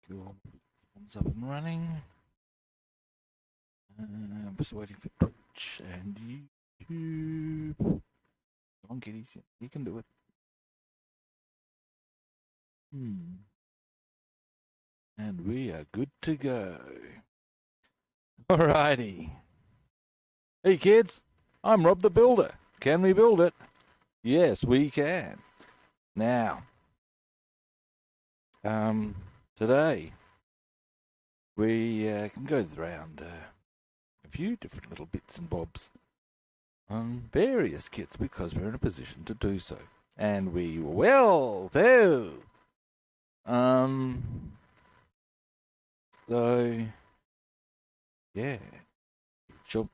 your phone's up and running. I'm just waiting for Twitch and YouTube. Come on, kiddies, you can do it. And we are good to go. Alrighty. Hey kids, I'm Rob the Builder. Can we build it? Yes, we can. Now, today we can go around a few different little bits and bobs on various kits because we're in a position to do so. And we will do. So, yeah,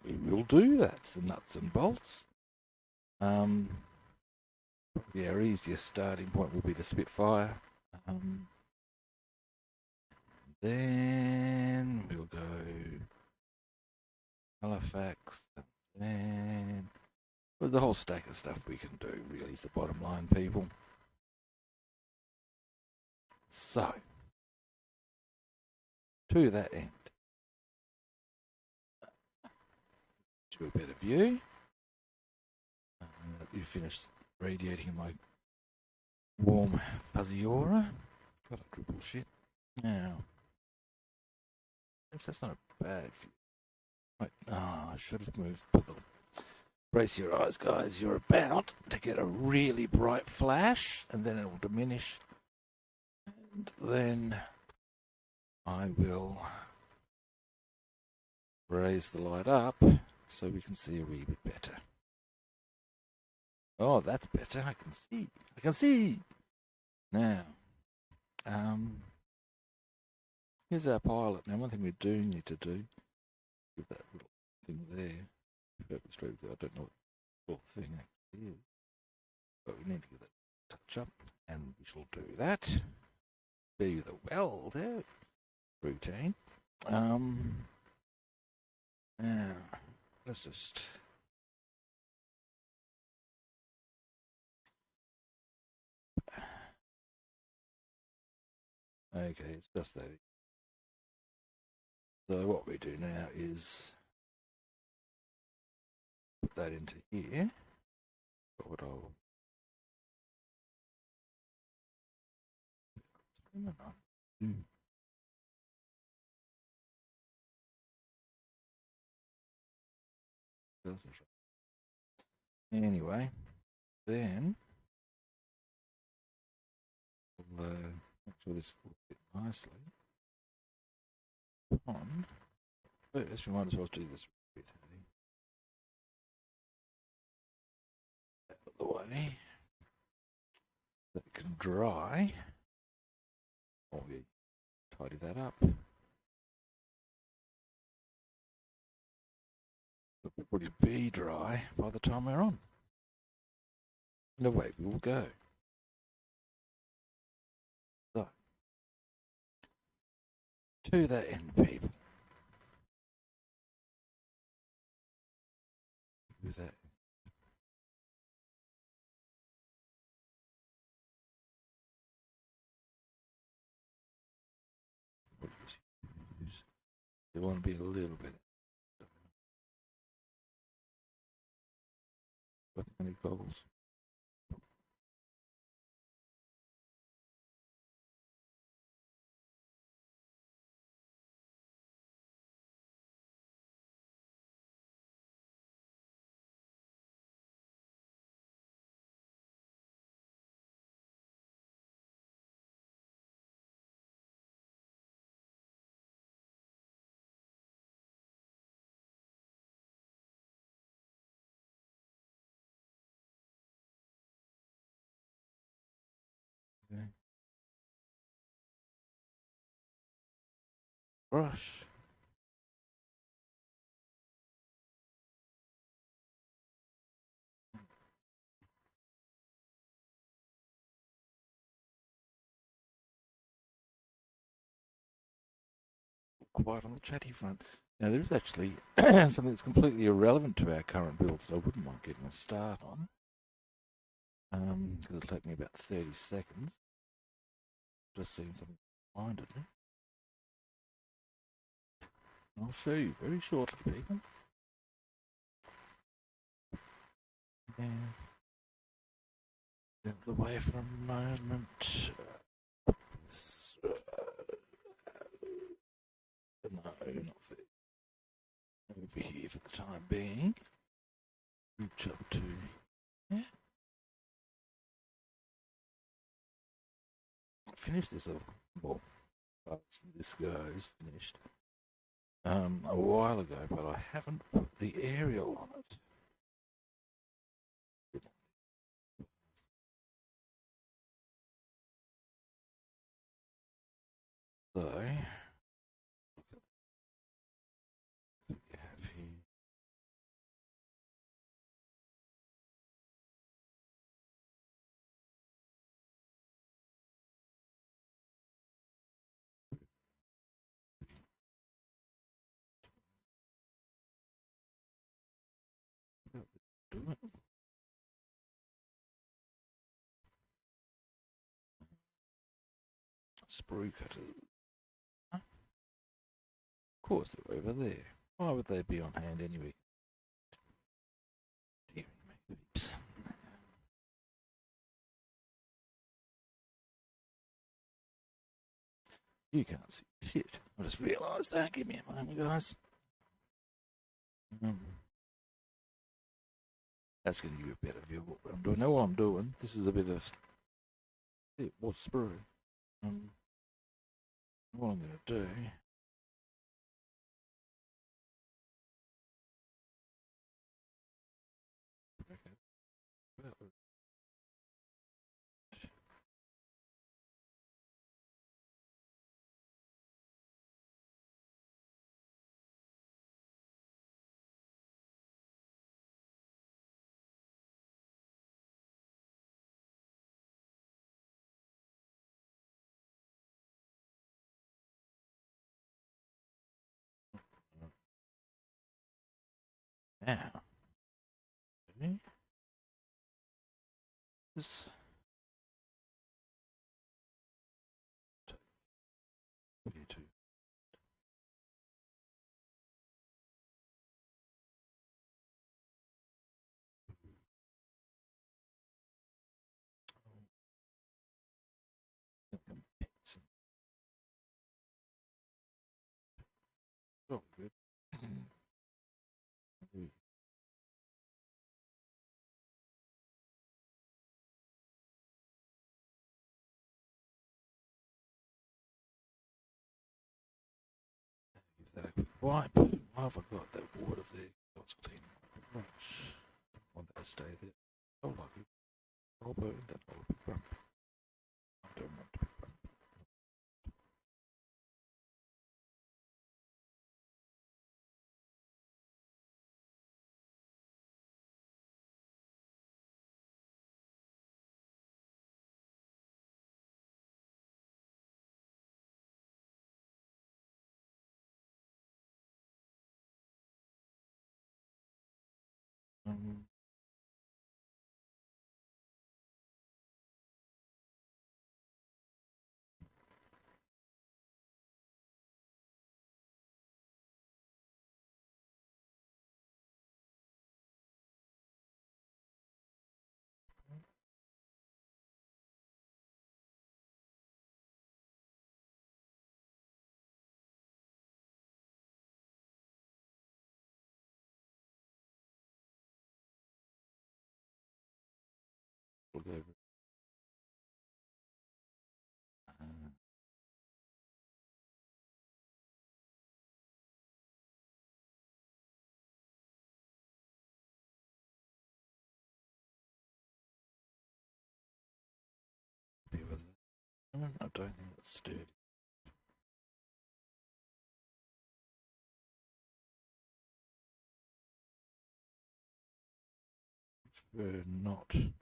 we will do that. The nuts and bolts. Probably our easiest starting point will be the Spitfire. Then we'll go Halifax, and then the whole stack of stuff we can do really is the bottom line, people. So, to that end, to a better view, you finished radiating my warm fuzzy aura. God, I dribble shit. Now, if that's not a bad view. Wait, I should have moved to the... Brace your eyes, guys. You're about to get a really bright flash, and then it will diminish. And then I will raise the light up so we can see a wee bit better. Oh, that's better. I can see. I can see. Now, here's our pilot. Now, one thing we do need to do with that little thing there. Straight there. I don't know what the thing actually is, but we need to give that touch up, and we shall do that. Be the welder routine. Now let's just okay. It's just that. So what we do now is put that into here. What I'll anyway, then we'll make sure this will fit nicely on. First, we might as well do this bit out of the way that it can dry. Oh, we tidy that up. It'll probably be dry by the time we're on. And away we will go. So, to that end, people. With that. They want to be a little bit. With many goggles. Okay. Brush. Quiet on the chatty front. Now there is actually something that's completely irrelevant to our current build, so I wouldn't mind getting a start on. Because it'll take me about 30 seconds. Just seeing something reminded me. I'll show you very shortly, people. Yeah. Out of the way for a moment. This, no, not there. Over here for the time being. Reach up to, yeah. Finish this off. Well, this guy's finished a while ago, but I haven't put the aerial on it. So, look at what we have here. Do it. Sprue cutters. Huh? Of course they're over there. Why would they be on hand anyway? Dear me, peeps. You can't see shit. I just realised that. Give me a moment, guys. That's going to give you a better view of what I'm doing. Know what I'm doing. This is a bit of what's sprue. What I'm going to do. Now, this here too. Oh, good. Give that a quick wipe. Why have I got that water there? Let's clean my brush. Don't want that to stay there. Oh, like it. I'll burn that will be grumpy. I don't want to be grumpy. Um, we'll go over. Be with it. I don't think it's sturdy. Prefer not to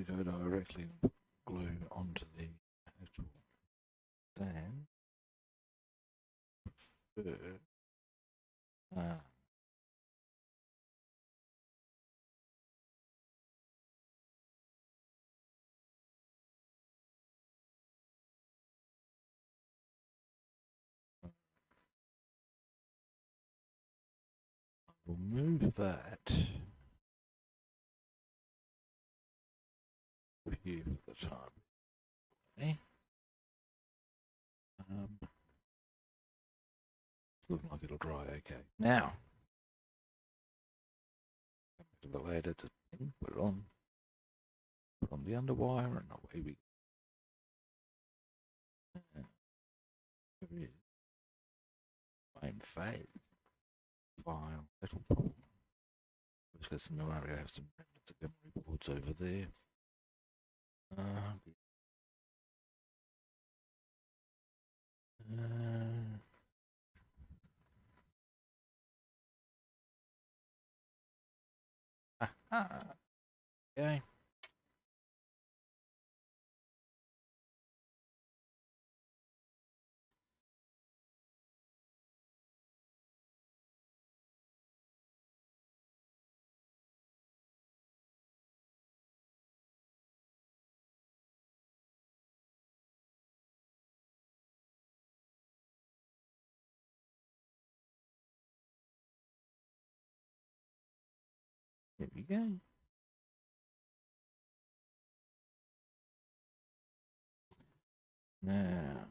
go directly and glue onto the actual stand. Prefer We'll move that here for the time. Okay. Looking like it'll dry okay. Now, to the ladder to put it on the underwire, and away we go. There it is. Main fade file. That'll pull. Let's get some memory. I have some remnants of memory boards over there. Okay. Here we go. Now,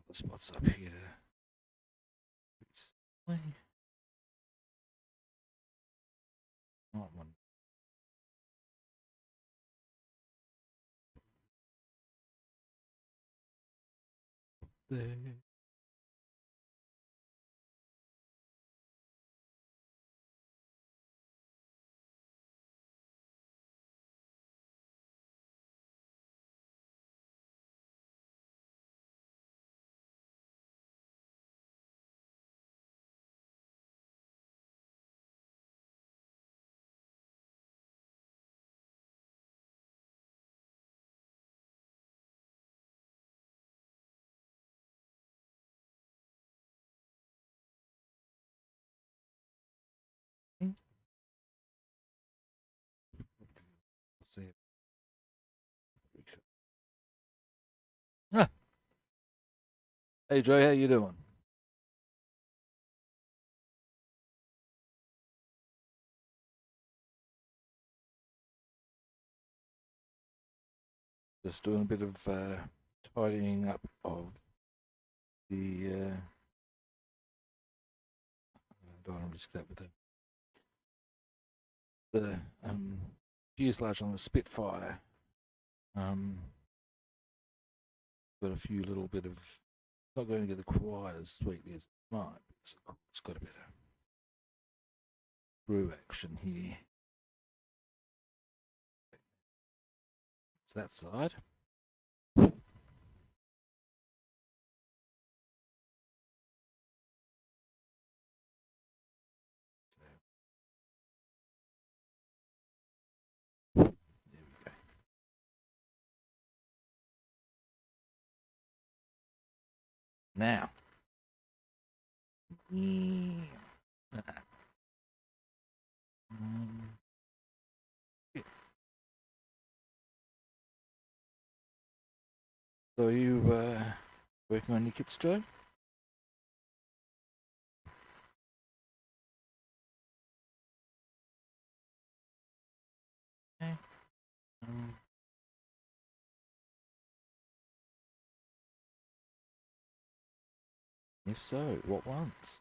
the spots up here. Not one. There. See it. Ah. Hey Joe, how you doing? Just doing a bit of tidying up of the. Don't want to risk that with the fuselage on the Spitfire. Got a few little bit of. Not going to get quite as sweetly as it might, because it's got a bit of screw action here. It's that side. There we go. Now. So are you working on your kits, Joe? Okay. If so, what ones?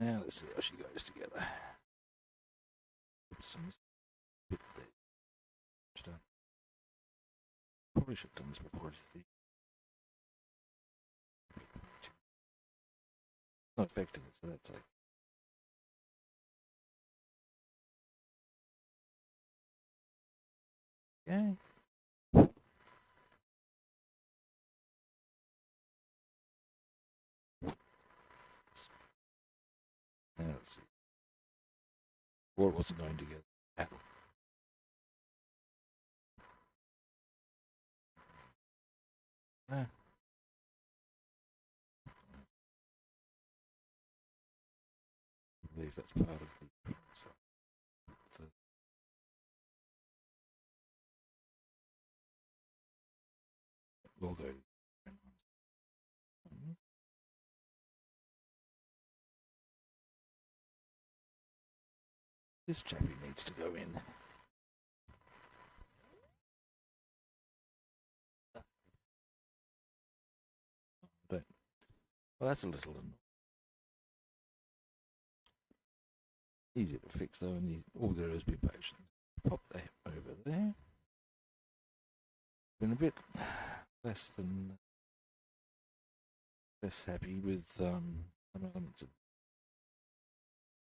Now let's see how she goes together. Oops, bit there. Probably should have done this before. Not affecting it, so that's like. Okay. Now let's see. Or it wasn't going together at all. Ah. I believe that's part of the logo. This chappie needs to go in. Well, that's a little easier to fix though, and all there is be patient. Pop that over there. Been a bit less happy with some elements of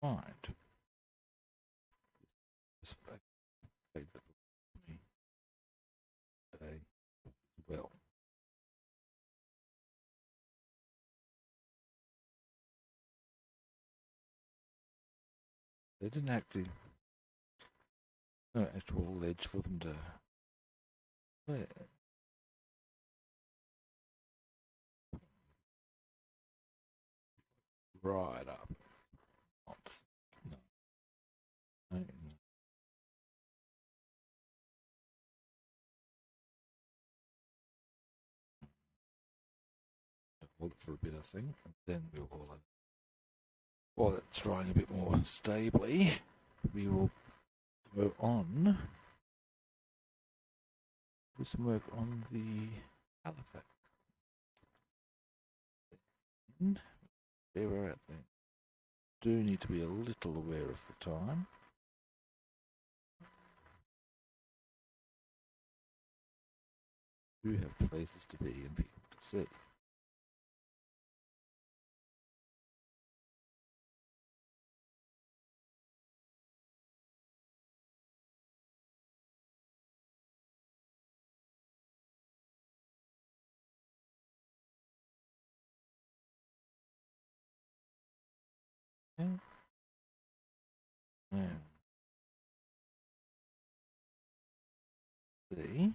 mind. Just played the me today as well. They didn't actually no actual ledge for them to play. Right up. No. No. Hold it for a bit, I think, and then we'll hold it. While it's drying a bit more stably, we will go on with some work on the Halifax. And there we're at then. Do need to be a little aware of the time. Do have places to be and people to see. Okay. Now, see.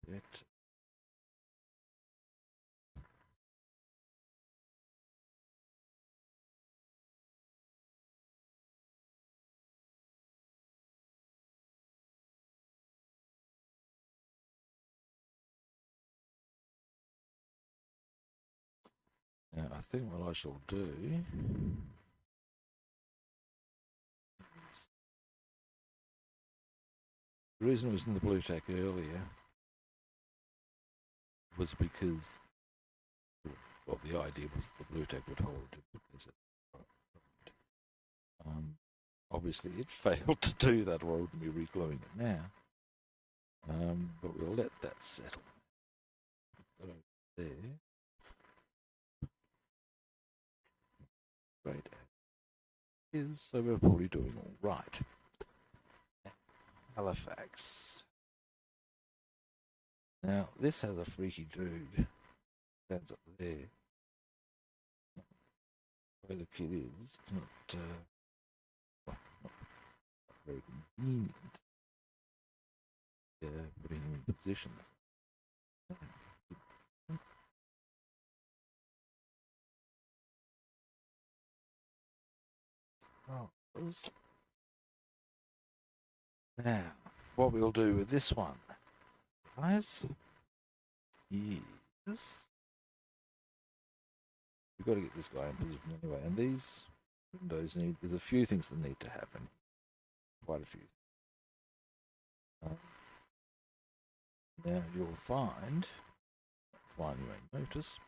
That. Now, I think what I shall do is, the reason it was in the blue tack earlier was because, well, the idea was the blue tack would hold it. Obviously, it failed to do that, or I wouldn't be regluing it now. But we'll let that settle. Put that over there. Great. So we're probably doing all right. Halifax. Now, this has a freaky dude. Stands up there. Where the kid is, it's not, not very convenient. Putting him in position. Oh, now, what we'll do with this one, guys, is we've got to get this guy in position anyway. And these windows there's a few things that need to happen. Quite a few. Now you'll find you may notice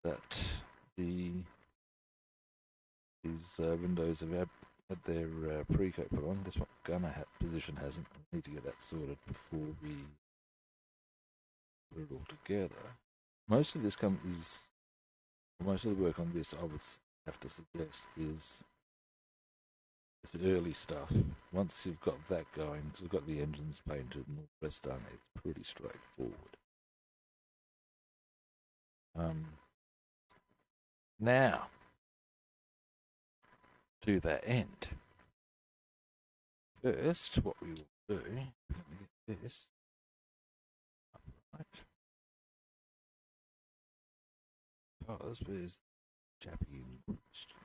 that the these windows have had their pre-coat put on. This one gunner position hasn't. I need to get that sorted before we put it all together. Most of this most of the work on this I would have to suggest is the early stuff. Once you've got that going, because we've got the engines painted and all the rest done, it's pretty straightforward. Now, to that end, first, what we will do, let me get this right. Because where's the chappy in question?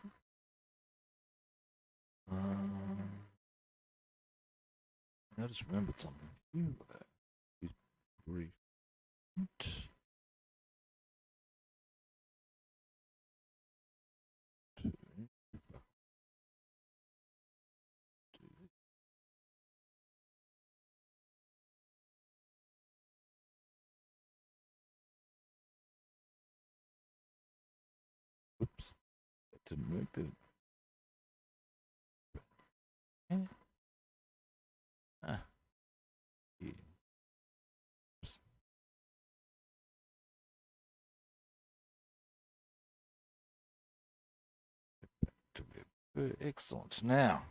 I just remembered something. He's brief. Oops, that didn't work. Did it? Ah, yeah. Oops. Excellent. Now,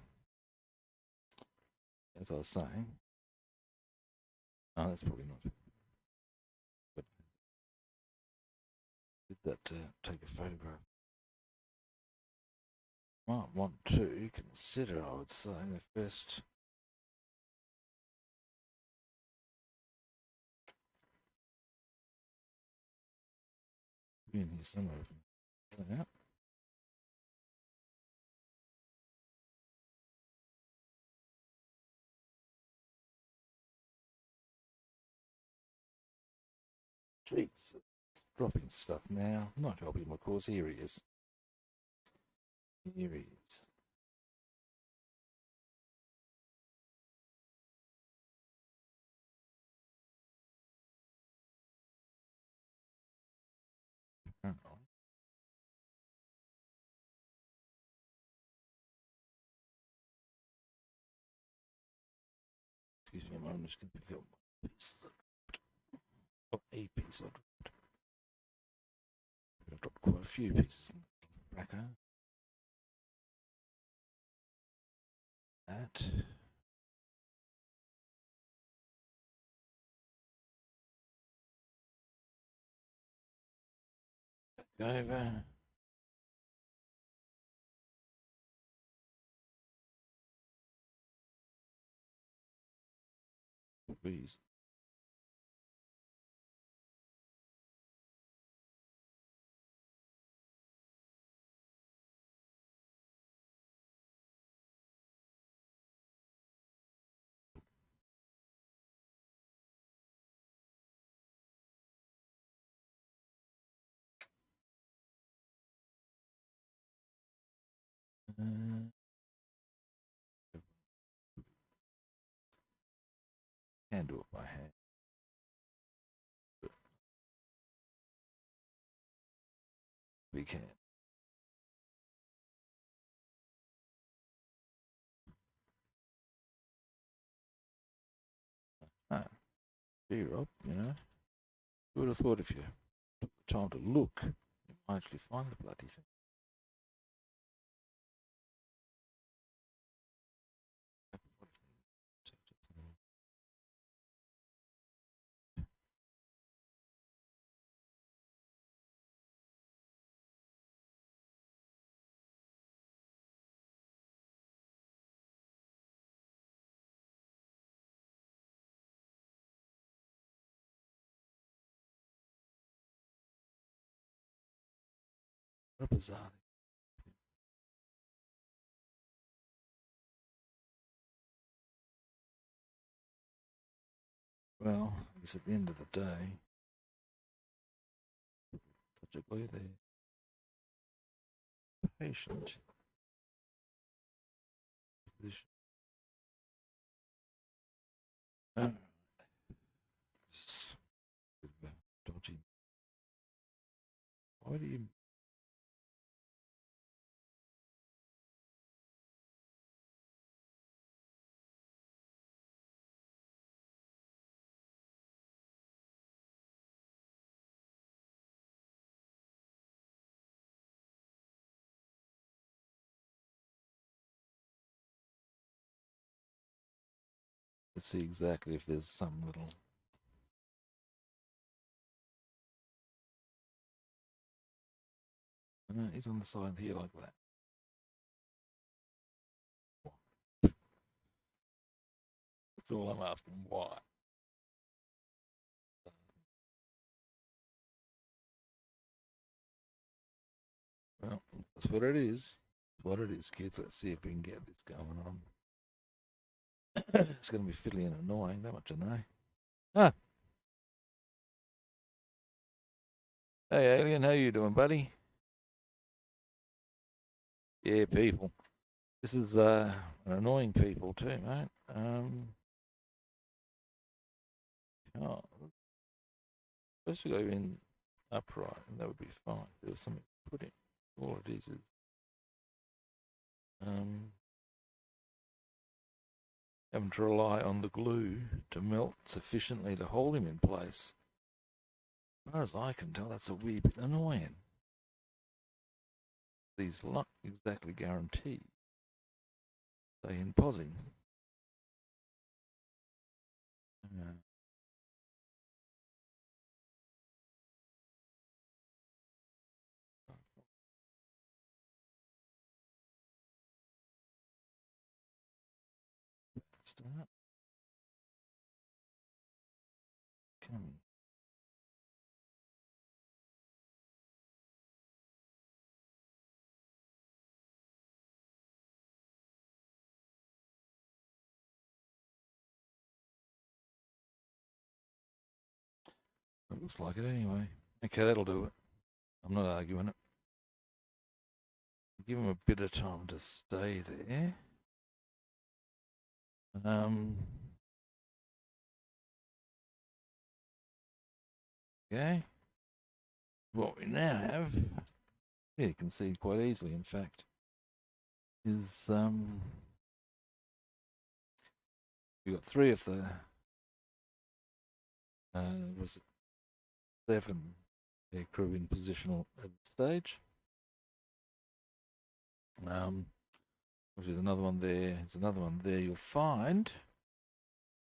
as I was saying, that's probably not. But did that take a photograph? Might want to consider, I would say, the first. In here somewhere. Yeah. Jeez, it's dropping stuff now. Not helping my cause. Here he is. Here he is. Hang on. Excuse me a moment. I'm just going to pick up one piece. Oh, a piece. I've dropped quite a few pieces in the racker. That. Over. Please. Can do it by hand. We can. Ah, gee, Rob, you know, who would have thought if you took the time to look, you might actually find the bloody thing. What a bizarre thing. Well, I guess at the end of the day, logically, the patient position. It's a bit of a dodgy. Why do you Let's see exactly if there's some little. No, he's on the side here like that. That's all I'm asking. Why? Well, that's what it is. What it is, kids. Let's see if we can get this going on. It's going to be fiddly and annoying. That much I know. Ah. Hey, Alien. How you doing, buddy? Yeah, people. This is an annoying people too, mate. Oh, supposed to go in upright, and that would be fine. There was something to put in. All it is having to rely on the glue to melt sufficiently to hold him in place. As far as I can tell, that's a wee bit annoying. He's not exactly guaranteed. Stay in posing. Start. Coming. It looks like it anyway. Okay, that'll do it. I'm not arguing it. Give him a bit of time to stay there. Okay. What we now have, yeah, you can see quite easily, in fact, is we've got 3 of the was it 7 aircrew in position at the stage. Which is another one there. There's another one there. You'll find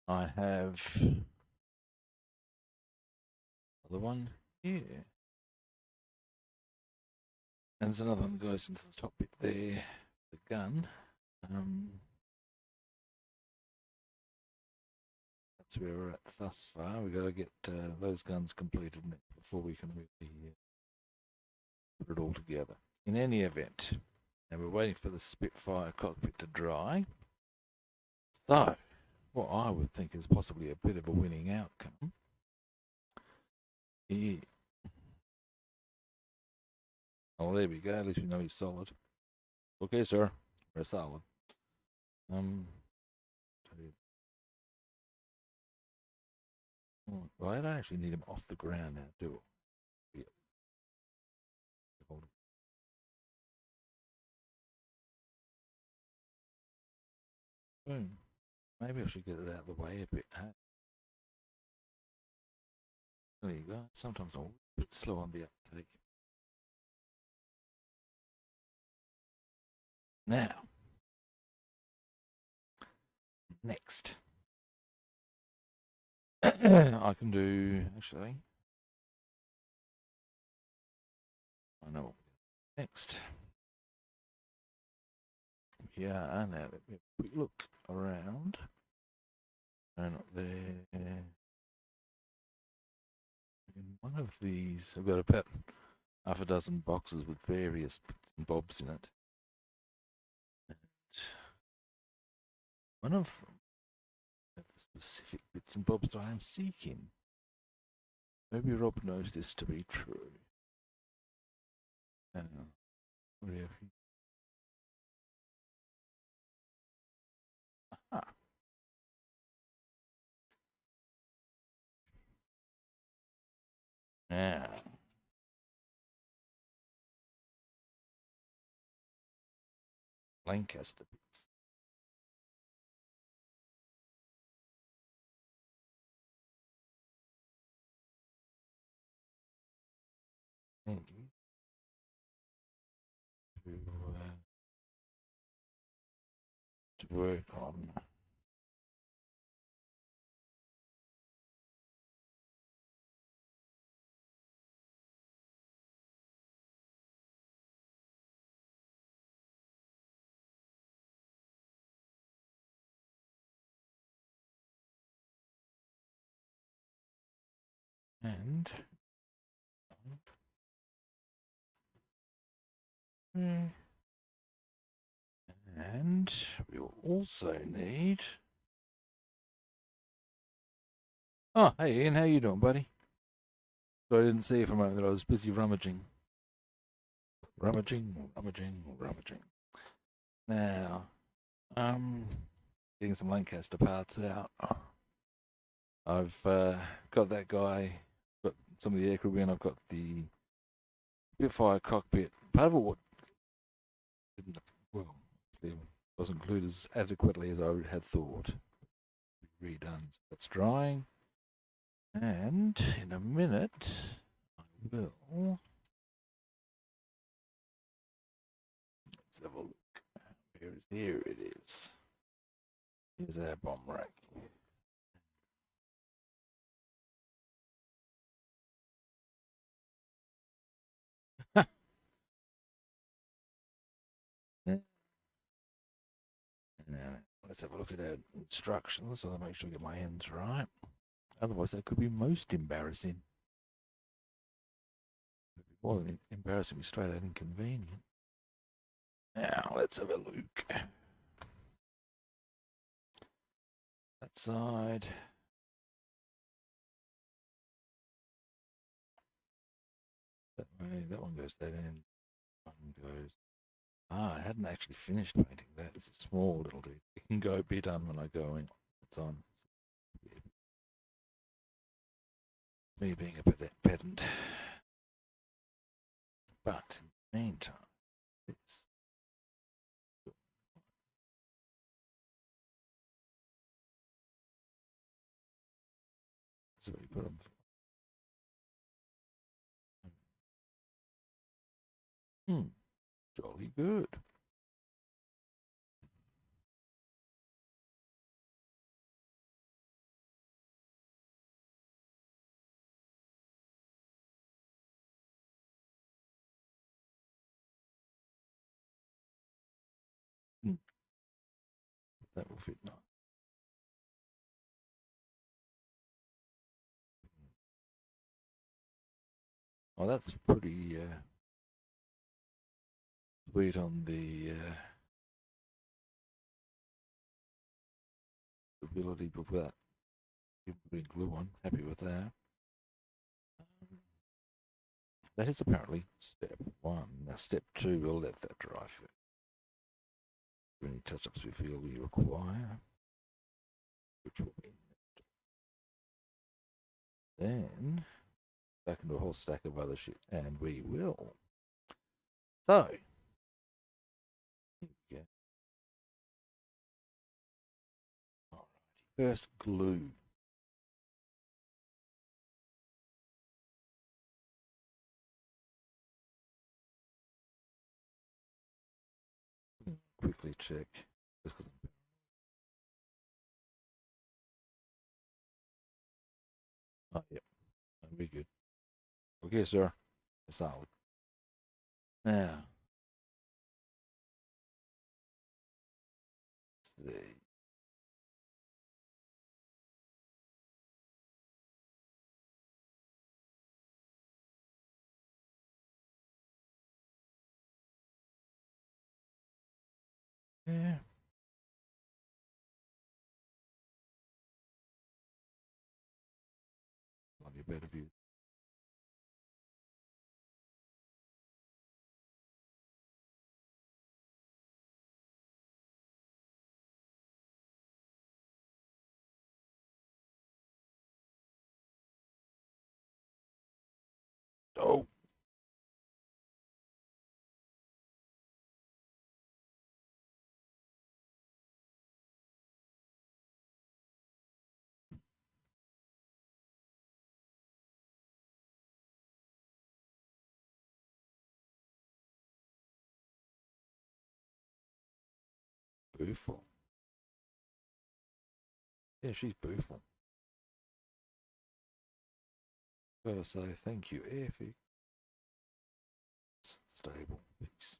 I have another one here. And there's another one that goes into the top bit there, the gun. That's where we're at thus far. We've got to get those guns completed before we can really put it all together. In any event, now we're waiting for the Spitfire cockpit to dry. So, what I would think is possibly a bit of a winning outcome is... Oh, there we go. At least we know he's solid. Okay, sir. We're solid. Well, I don't actually need him off the ground now, do I? Yeah. Boom. Maybe I should get it out of the way a bit. Huh? There you go. Sometimes I'm a bit slow on the uptake. Now, next. I can do, actually, I know. Next. Yeah, now let me have a quick look around. And up there. In one of these, I've got about half a dozen boxes with various bits and bobs in it. And one of them have the specific bits and bobs that I am seeking. Maybe Rob knows this to be true. What have you? Aha. Now, Lancaster bits. To work on And we'll also need. Oh, hey Ian, how you doing, buddy? So I didn't see you for a moment that I was busy rummaging. Rummaging. Now, getting some Lancaster parts out. I've got that guy, got some of the aircrew in, I've got the Spitfire cockpit. Part of it didn't, well, it wasn't included as adequately as I had thought. Redone. So that's drying. And in a minute, I will. Let's have a look. Here it is. Here's our bomb rack. Now, let's have a look at our instructions so I make sure I get my ends right. Otherwise, that could be most embarrassing. More than embarrassing, me straight out inconvenient. Now, let's have a look. That side. That way, that one goes that end. One goes. Ah, I hadn't actually finished painting that. It's a small little dude. It can go be done when I go in. It's on. Me being a pedant. But in the meantime, this. So we put them. Jolly good. That will fit now. Oh, that's pretty sweet on the ability of that. Big glue on. Happy with that. That is apparently step one. Now, step two, we'll let that dry first. Any touch-ups we feel we require, which will be then back into a whole stack of other shit, and we will. So, here we go. Alrighty, first glue. Quickly check. Oh, yep, that'll be good. Okay, sir. Solid. Now, let's see. Yeah. Might be a better view. Oh. Beautiful. Yeah, she's beautiful. Gotta say thank you, Airfix. Stable piece.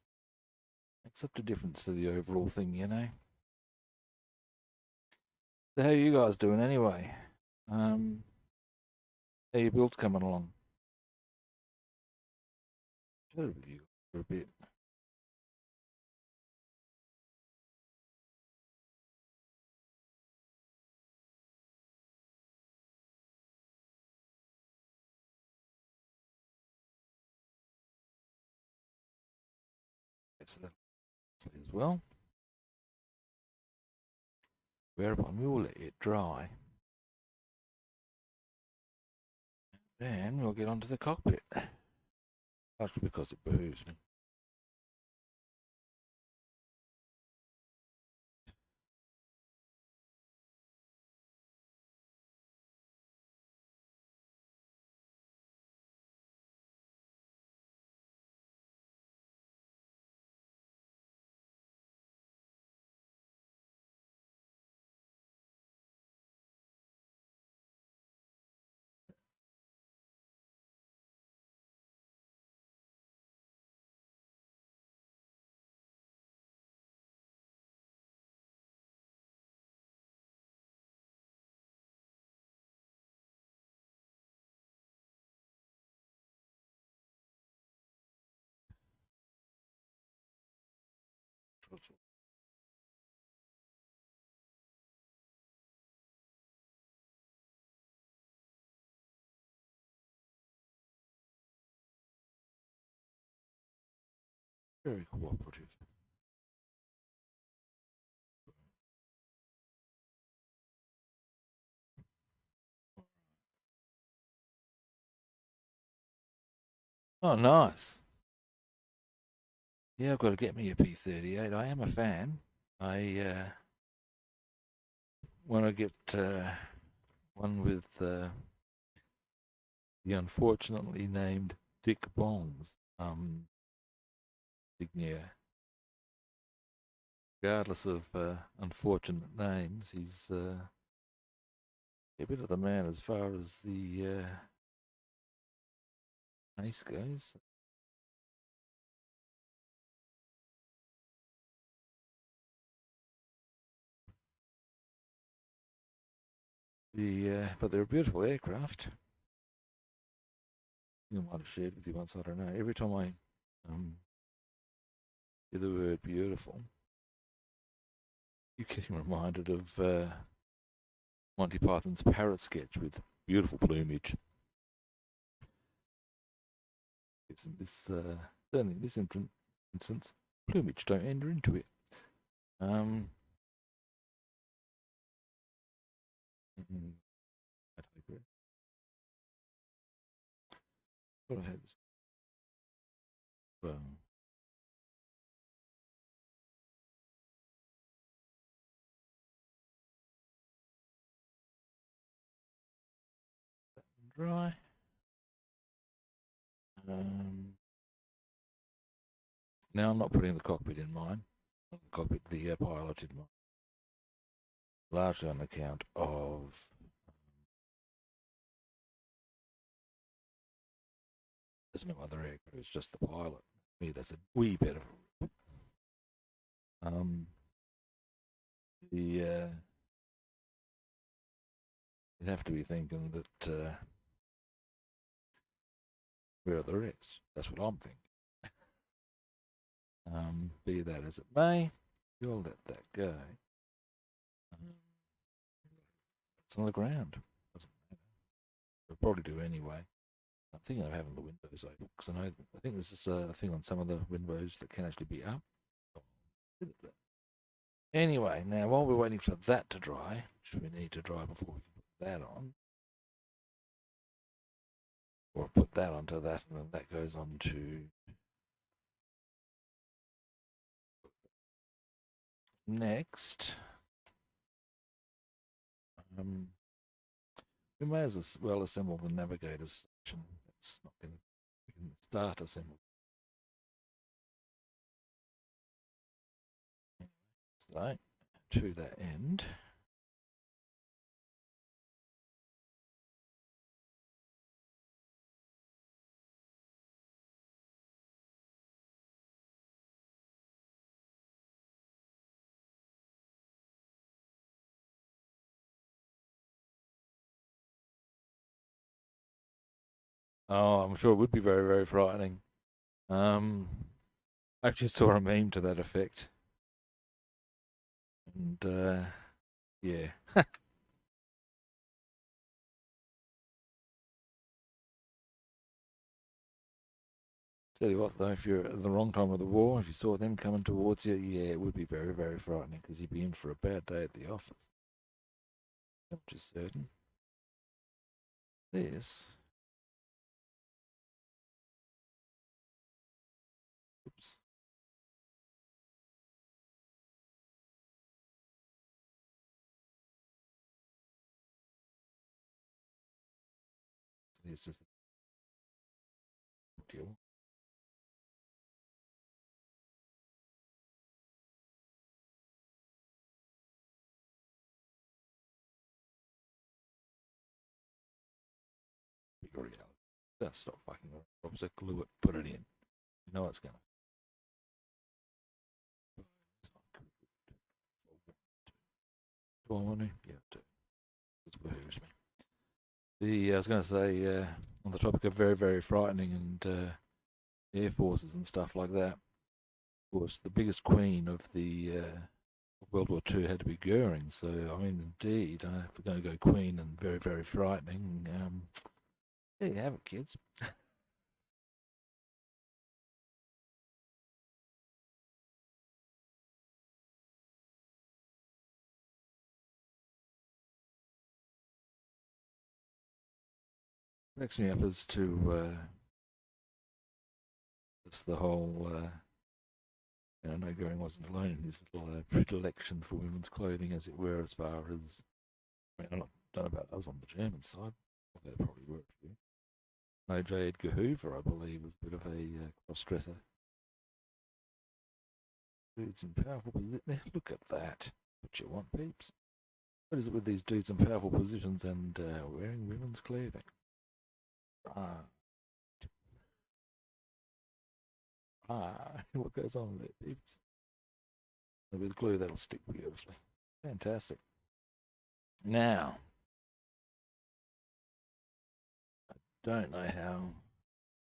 Makes up the difference to the overall thing, you know. So how are you guys doing anyway? How your build's coming along? Chatted with you for a bit. So that as well. Whereupon we will let it dry. Then we'll get onto the cockpit. Largely because it behooves me. Very cooperative. Oh, nice. Yeah, I've got to get me a P38. I am a fan. I want to get one with the unfortunately named Dick Bongs insignia. Regardless of unfortunate names, he's a bit of the man as far as the ace goes. But they're a beautiful aircraft. I might have shared with you once, I don't know. Every time I hear the word beautiful, you're getting reminded of Monty Python's parrot sketch with beautiful plumage. In this, certainly in this instance, plumage don't enter into it. I agree. Thought I had this. Dry. Now I'm not putting the cockpit in mine. The cockpit, the pilot in mine. Largely on account of there's no other aircraft. It's just the pilot. Me, that's a wee bit of you'd have to be thinking that where are the wrecks? That's what I'm thinking. Be that as it may, you'll let that go. It's on the ground. Doesn't matter. We'll probably do anyway. I'm thinking of having the windows open because I think this is a thing on some of the windows that can actually be up. Anyway, now while we're waiting for that to dry, which we need to dry before we can put that on, or put that onto that, and then that goes on to next. We may as well assemble the navigator's section. That's not going to. We can start assembly. So to that end. Oh, I'm sure it would be very, very frightening. I actually saw a meme to that effect, and yeah. Tell you what, though, if you're at the wrong time of the war, if you saw them coming towards you, yeah, it would be very, very frightening because you'd be in for a bad day at the office. Which is certain. This, oops, it's just a deal. Your reality. Just stop fucking around. Obviously, glue it, put it in. You know it's gonna. Do I want to? Yeah, I do. It behooves me. I was going to say, on the topic of very, very frightening and air forces and stuff like that, of course, the biggest queen of the World War II had to be Goering. So, I mean, indeed, if we're going to go queen and very, very frightening, there you have it, kids. Cracks me up as to it's the whole. I know Goering wasn't alone in his little predilection for women's clothing, as it were, as far as. I mean, I don't know about us on the German side. That probably worked for you. No, J. Edgar Hoover, I believe, was a bit of a cross-dresser. Dudes in powerful positions. Look at that. What you want, peeps? What is it with these dudes in powerful positions and wearing women's clothing? Ah, what goes on there, peeps? With glue, that'll stick beautifully. Fantastic. Now, don't know how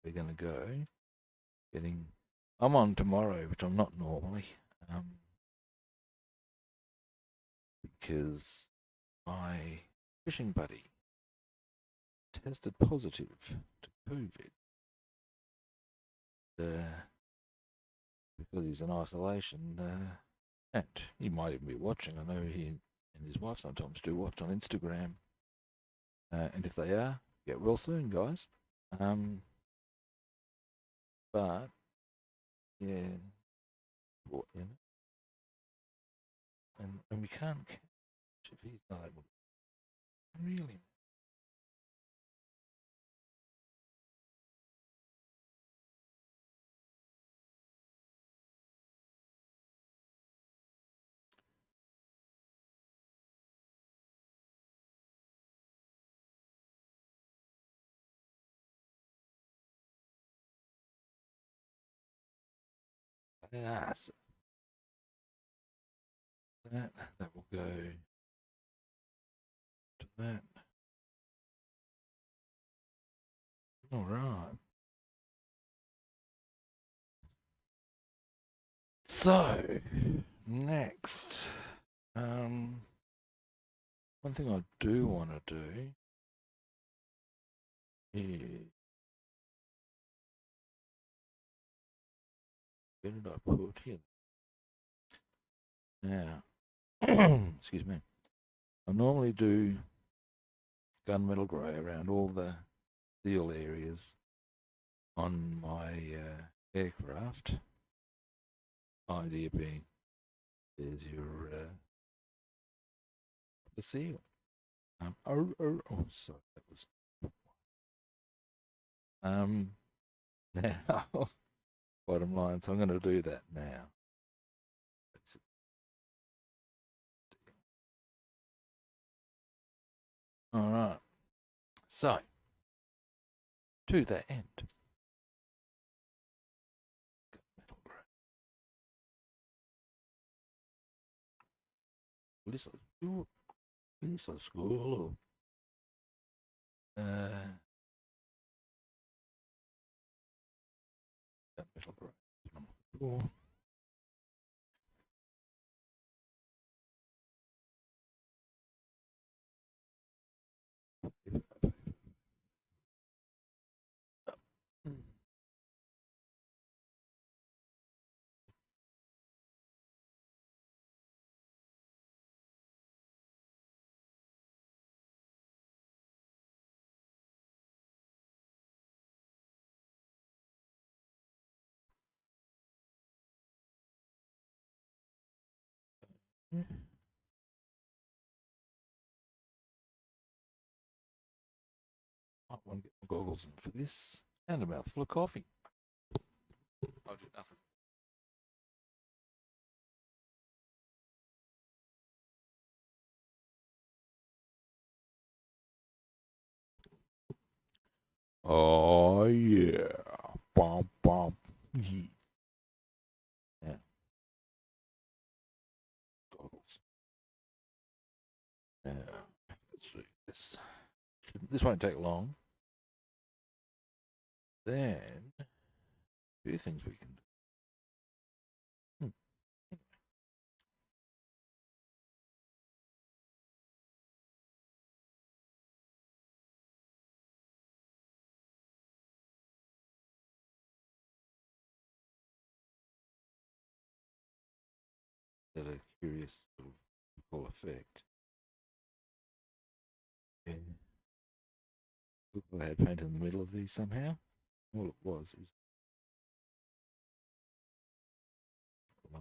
we're going to go. I'm on tomorrow, which I'm not normally, um, because my fishing buddy tested positive to COVID. Because he's in isolation, and he might even be watching. I know he and his wife sometimes do watch on Instagram, and if they are, get well soon, guys. Um, but yeah, well, and we can't catch if he's not able to. Really, yes, that will go to that. All right. So next, one thing I do want to do is where did I put here? Now, excuse me. I normally do gunmetal grey around all the steel areas on my aircraft. Idea being, there's your the seal. Sorry, that was now bottom line. So I'm going to do that now. All right. So to that end, metal grey. This is school. Metal grey. I'm looking for. Might want to get my goggles in for this. And a mouthful of coffee. I'll do nothing. Oh yeah. Bum bum. Yeah. Goggles. Let's see. This won't take long. Then a few things we can do. That a curious sort of cool effect. Yeah. Look, I had paint in the middle of these somehow. All it was is uh,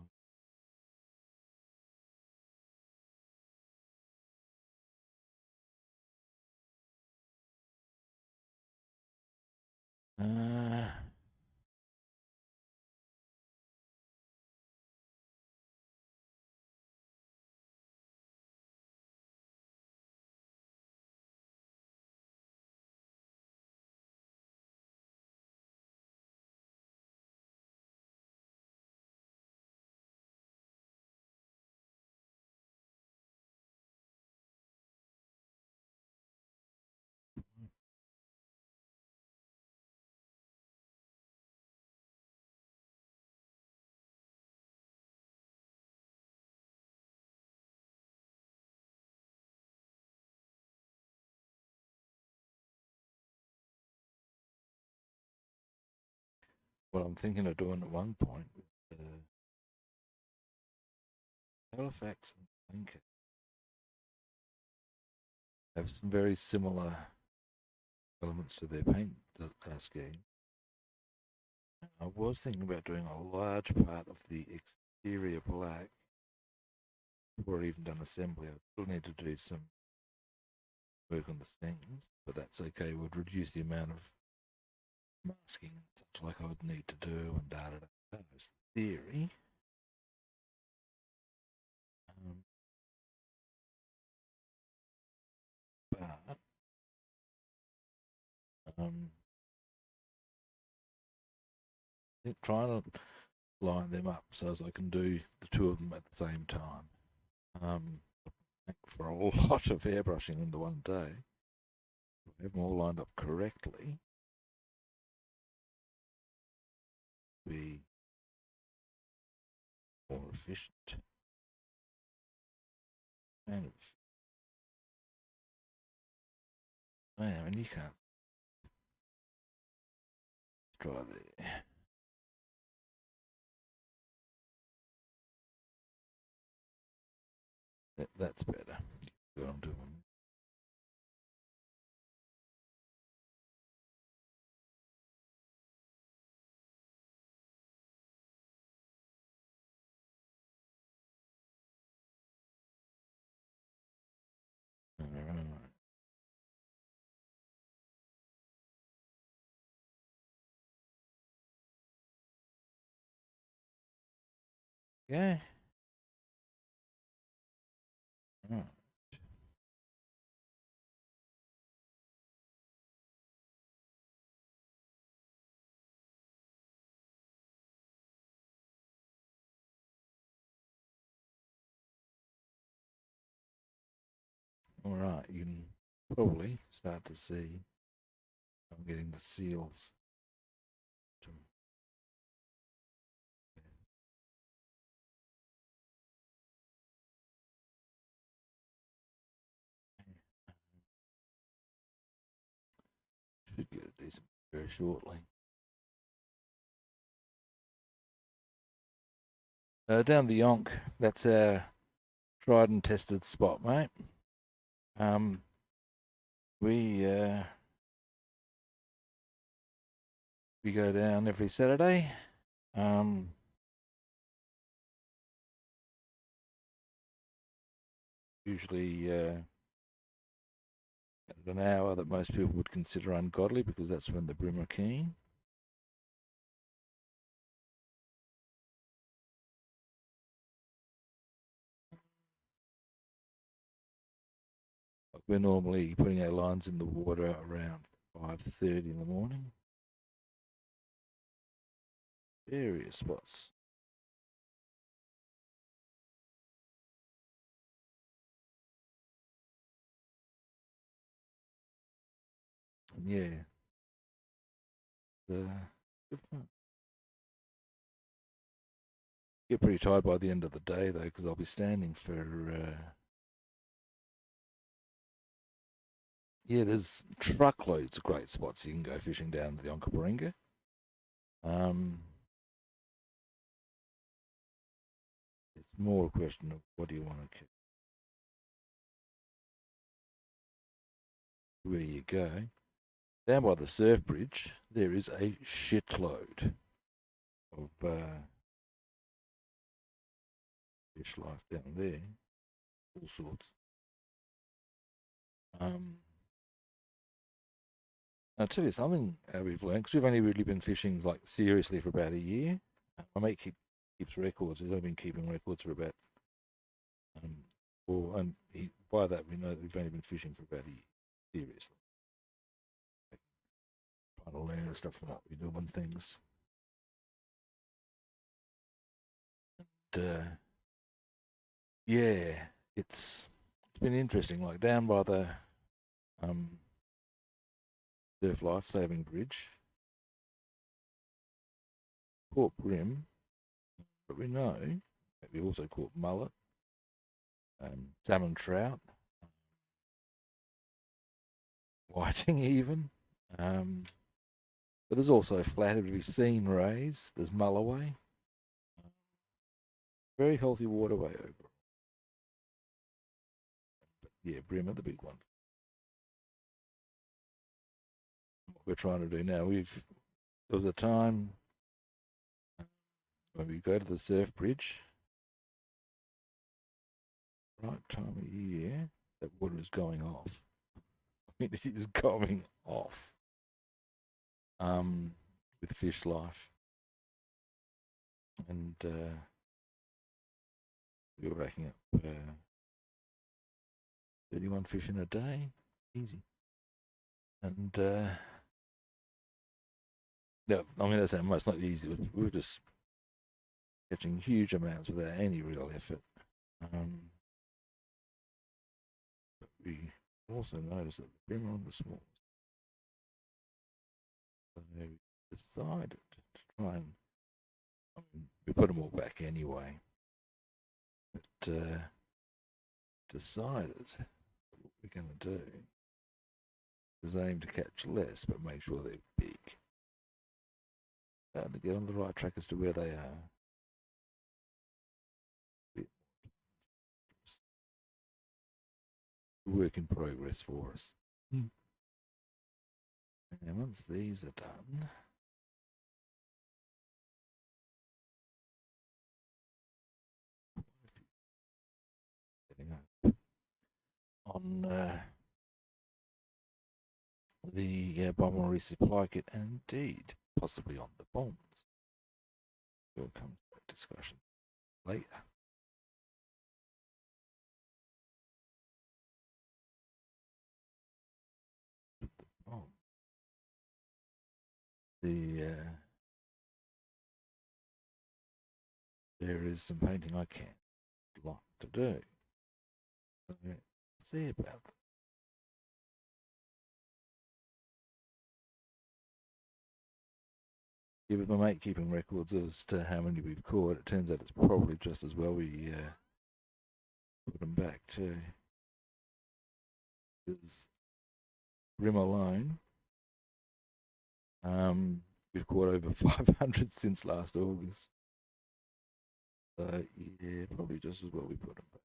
what I'm thinking of doing at one point with Halifax and Lancaster have some very similar elements to their paint scheme. I was thinking about doing a large part of the exterior black before I even done assembly. I still need to do some work on the seams, but that's okay. It would reduce the amount of masking and such like I would need to do and da da da. That was the theory. But trying to line them up so as I can do the two of them at the same time. For a lot of airbrushing in the one day, have them all lined up correctly, be more efficient. And I mean, you can't try there. That's better. What I'm doing. All right. Yeah. All right. All right. You can probably start to see I'm getting the seals to very shortly. Down the Yonk, that's our tried and tested spot, mate. We go down every Saturday. Usually at an hour that most people would consider ungodly, because that's when the brim are keen. We're normally putting our lines in the water around 5:30 in the morning. Various spots. And yeah, good fun. Get pretty tired by the end of the day though, because I'll be standing for yeah, there's truckloads of great spots you can go fishing down the Onkaparinga. It's more a question of what do you want to catch, where you go. Down by the surf bridge, there is a shitload of fish life down there, all sorts. I'll tell you something we've learned, because we've only really been fishing like seriously for about a year. My mate keeps records. He's only been keeping records for about, by that we know that we've only been fishing for about a year, seriously. Trying to learn stuff from what we do and things. And, yeah, it's been interesting. Like down by the surf life-saving bridge, caught brim, but we know that we also caught mullet, salmon trout, whiting even. But there's also flathead, we've seen rays, there's mulloway. Very healthy waterway over. But yeah, brim are the big one. What we're trying to do now, there was a time when we go to the surf bridge, right time of year, that water is going off. I mean, it is going off with fish life. And we were racking up 31 fish in a day, easy. And no, I mean, that's how much, not easy. We were just catching huge amounts without any real effort. But we also noticed that the brim on was small. So we decided to try and, we put them all back anyway. But decided what we're going to do is aim to catch less, but make sure they're big. Starting to get on the right track as to where they are. Work in progress for us. And once these are done, on the bomber resupply kit, and indeed possibly on the bombs. We'll come to that discussion later. There is some painting I can't like to do. So see about that. Yeah, with my mate keeping records as to how many we've caught, it turns out it's probably just as well we put them back too. Because brim alone, We've caught over 500 since last August. So yeah, probably just as well we put them back.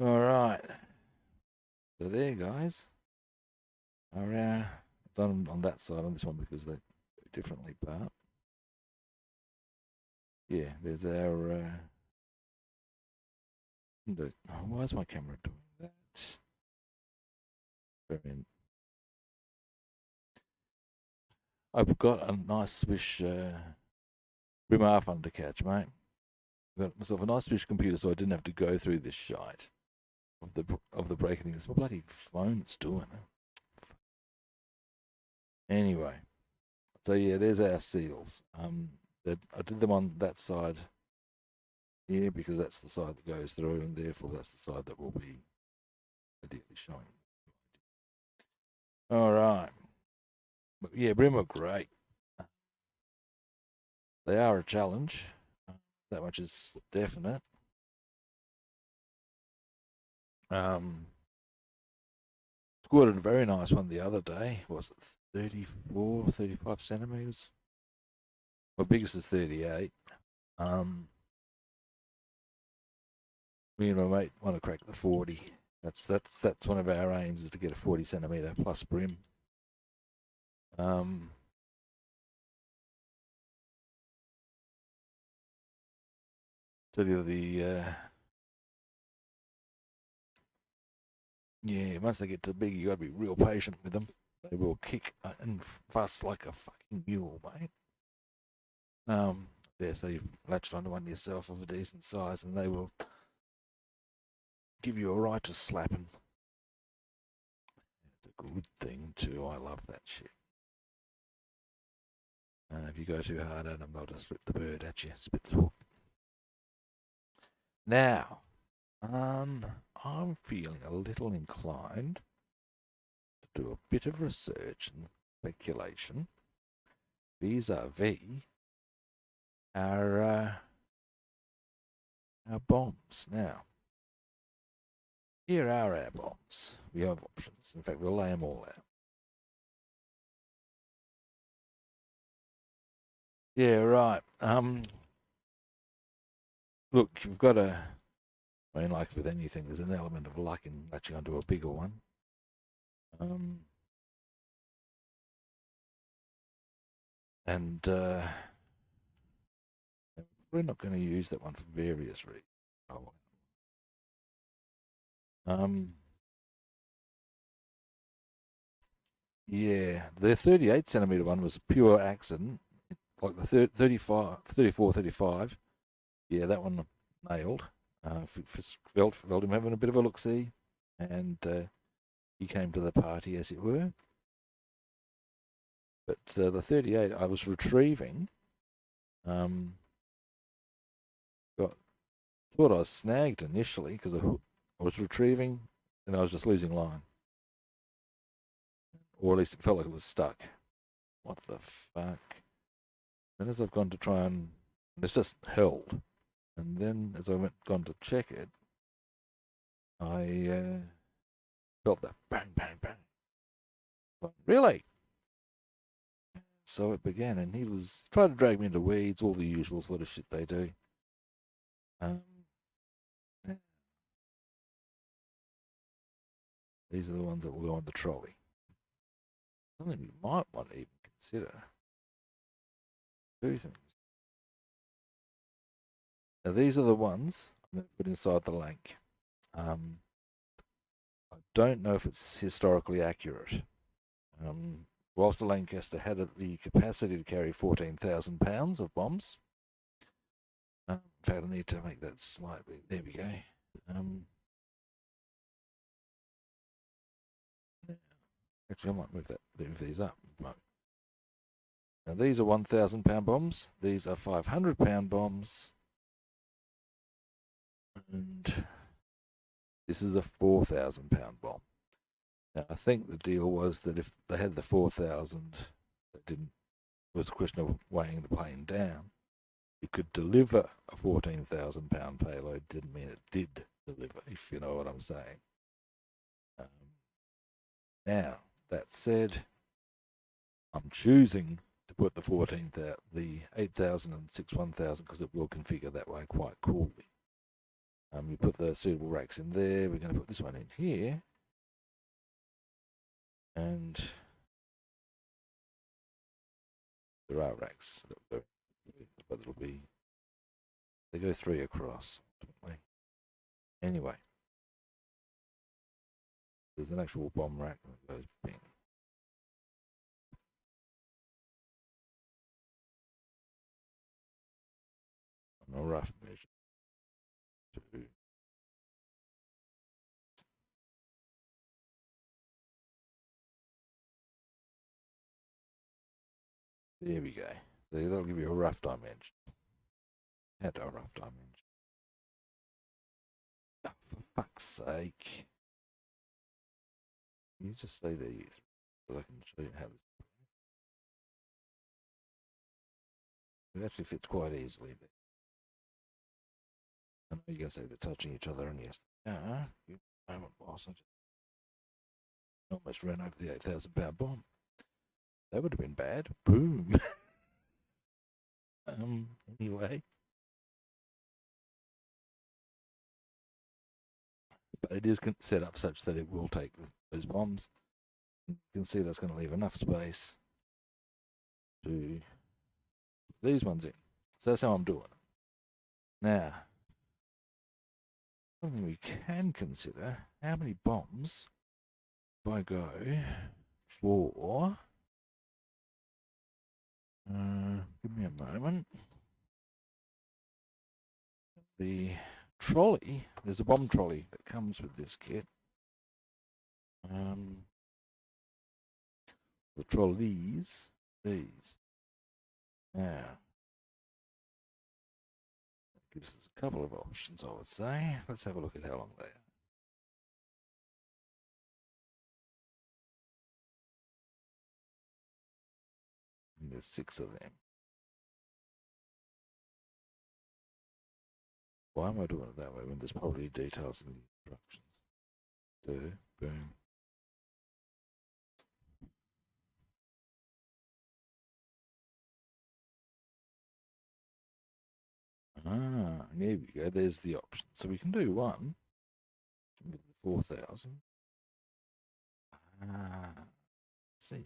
All right. So there, guys. Are our done on that side on this one because they differently part. Yeah, there's our. Why is my camera doing that? I've got a nice Swish rim half undercatch, mate. I've got myself a nice Swish computer, so I didn't have to go through this shite of the breaking thing. It's my bloody phone that's doing it. Anyway, so yeah, there's our seals. I did them on that side here because that's the side that goes through, and therefore that's the side that will be ideally showing. All right, but yeah, brim are great. They are a challenge. That much is definite. Scored a very nice one the other day. Was it 34, 35 centimeters? My biggest is 38. Me and my mate want to crack the 40. That's one of our aims, is to get a 40 centimeter plus brim. Tell you yeah, once they get too big, you got to be real patient with them. They will kick and fuss like a fucking mule, mate. Yeah, so you've latched onto one yourself of a decent size, and they will give you a righteous slapping. It's a good thing too. I love that shit. If you go too hard at them, they'll just flip the bird at you, spit the hook. Now, I'm feeling a little inclined to do a bit of research and speculation vis-a-vis our bombs. Now, here are our bombs. We have options. In fact, we'll lay them all out. Yeah, right. Look, you've got to. I mean, like with anything, there's an element of luck in latching onto a bigger one. And we're not going to use that one for various reasons. Yeah, the 38 centimeter one was a pure accident. Like the 34, 35. Yeah, that one nailed. Felt him having a bit of a look-see, and he came to the party, as it were. But the 38, I was retrieving. Thought I was snagged initially because I was retrieving and I was just losing line, or at least it felt like it was stuck. What the fuck? Then as I've gone to try and it's just held, and then as I gone to check it, I felt that bang, bang, bang. But really? So it began, and he was trying to drag me into weeds, all the usual sort of shit they do. Yeah. These are the ones that will go on the trolley. Something we might want to even consider. Two things. Now these are the ones I'm going to put inside the Lanc. I don't know if it's historically accurate. Whilst the Lancaster had the capacity to carry 14,000 pounds of bombs, in fact, I need to make that slightly. There we go. Actually, I might move these up. Now these are 1,000 pound bombs. These are 500 pound bombs, and this is a 4,000 pound bomb. Now I think the deal was that if they had the 4,000, it was a question of weighing the plane down. It could deliver a 14,000 pound payload. Didn't mean it did deliver, if you know what I'm saying. Now, that said, I'm choosing to put the 8,000 and 1,000 because it will configure that way quite coolly. You put the suitable racks in there. We're going to put this one in here. And there are racks, but it'll be, they go 3 across, ultimately. Anyway, there's an actual bomb rack that goes bing. On a rough measure. There we go. So that'll give you a rough dimension. Had a rough dimension. Oh, for fuck's sake. You just stay there, you so I can show you how this. It actually fits quite easily there. I know you're going to say they're touching each other, and yes, you moment, boss. I just almost ran over the 8,000-pound bomb. That would have been bad. Boom. Anyway. But it is set up such that it will take those bombs. You can see that's going to leave enough space to put these ones in. So that's how I'm doing it. Now, something we can consider, how many bombs if I go for, give me a moment, the trolley, there's a bomb trolley that comes with this kit. The trolleys, these. Now, that gives us a couple of options, I would say. Let's have a look at how long they are. And there's 6 of them. Why am I doing it that way when there's probably details in the instructions? Boom. There we go. There's the option. So we can do one with the 4,000. Let's see.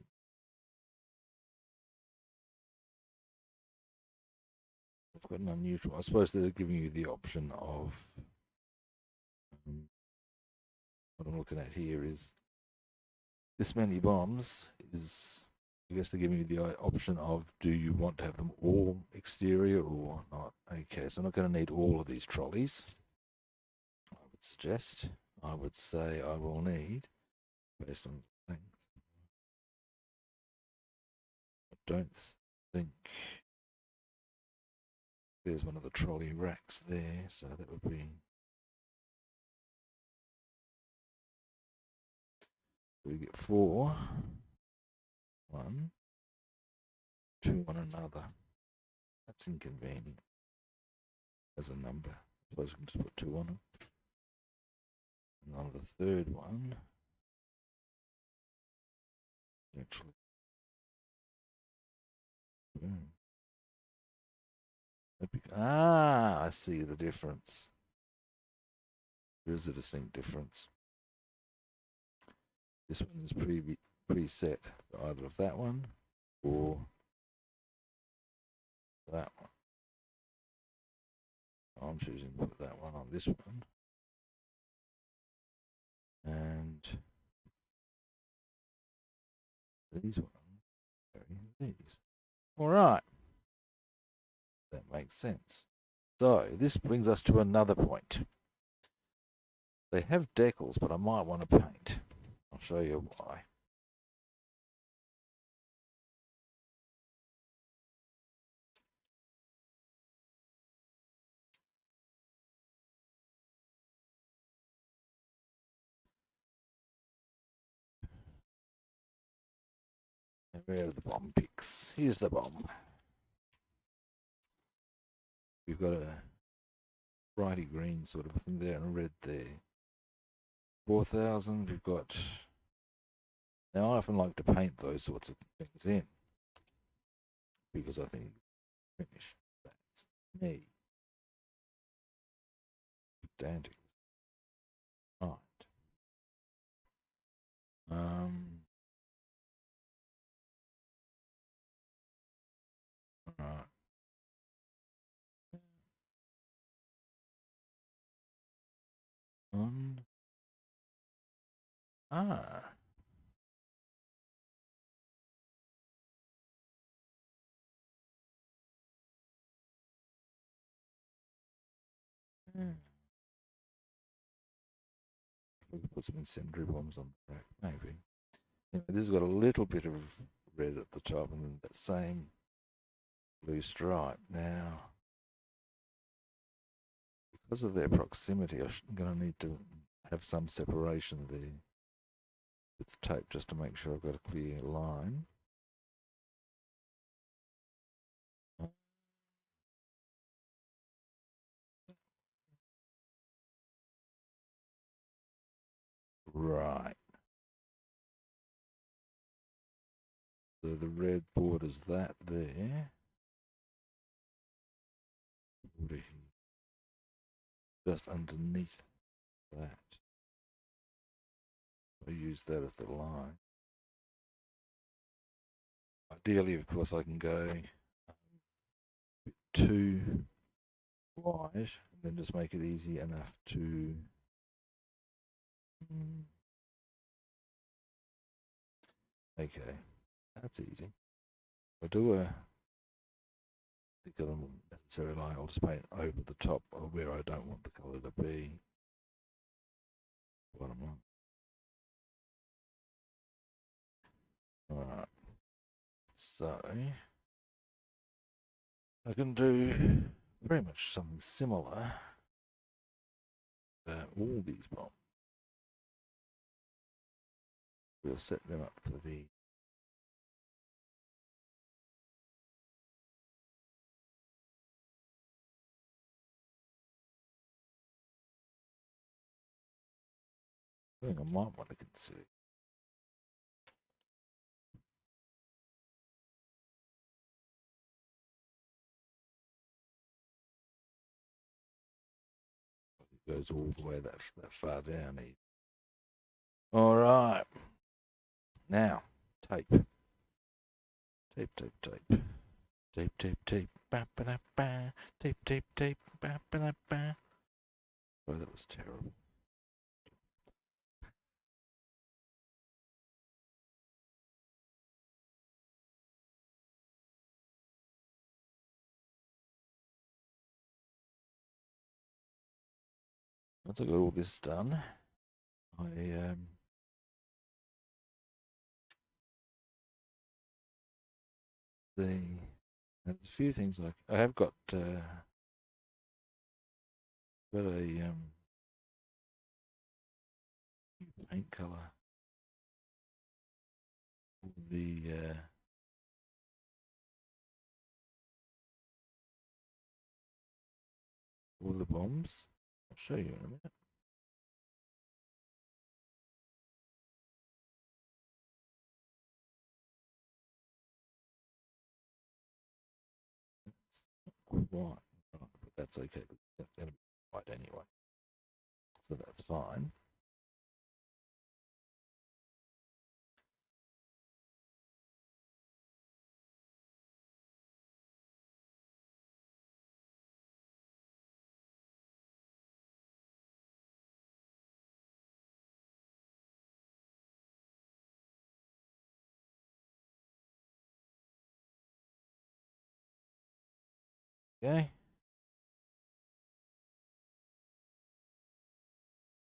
I've got an unusual. I suppose they're giving you the option of what I'm looking at here is this many bombs is, I guess they're giving you the option of do you want to have them all exterior or not. Okay, so I'm not going to need all of these trolleys. I would suggest, I would say I will need, based on length, I don't think there's one of the trolley racks there, so that would be, we get 4, 1, 2 on another. That's inconvenient as a number. I suppose we can just put 2 on them. And on the third one, actually, boom. I see the difference. There is a distinct difference. This one is preset for either of that one or that one. I'm choosing to put that one on this one. And these ones carry these. All right. That makes sense. So this brings us to another point. They have decals, but I might want to paint. I'll show you why. Where are the bomb picks? Here's the bomb. We've got a brighty green sort of thing there and a red there. 4,000, we've got Now, I often like to paint those sorts of things in because I think finish. That's me. Dandy. Right. Right. On. Ah. Hmm. We could put some incendiary bombs on the rack, maybe. Anyway, this has got a little bit of red at the top and then that same blue stripe. Now, because of their proximity, I'm going to need to have some separation there with tape just to make sure I've got a clear line. Right. So the red border's that there. Border here. Just underneath that. I use that as the line. Ideally, of course, I can go too wide and then just make it easy enough to okay, that's easy. If I do a particular necessary line, I'll just paint over the top of where I don't want the colour to be. Bottom one. Alright. So I can do very much something similar. All these bombs. We'll set them up for the thing I might want to consider. It goes all the way that far down. All right. Now, tape. Tape, tape, tape. Tape, tape, tape. Ba, ba, da, ba. Tape, tape, tape. Ba, ba, da, ba. Oh, that was terrible. Once I got all this done, there's a few things like I have got a paint color for the bombs. I'll show you in a minute. Quite right, but that's okay. That's going to be white anyway, so that's fine. Okay.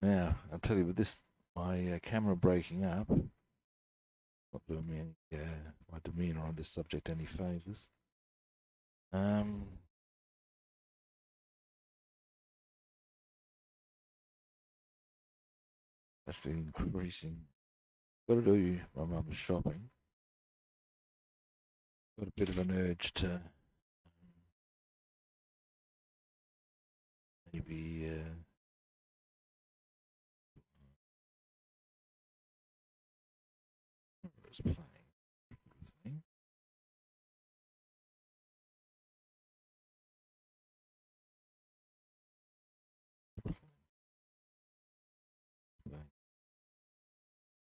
Now I'll tell you with this, my camera breaking up, not doing me any my demeanour on this subject any favours. Actually increasing. Got to do my mum's shopping. Got a bit of an urge to maybe is playing the thing.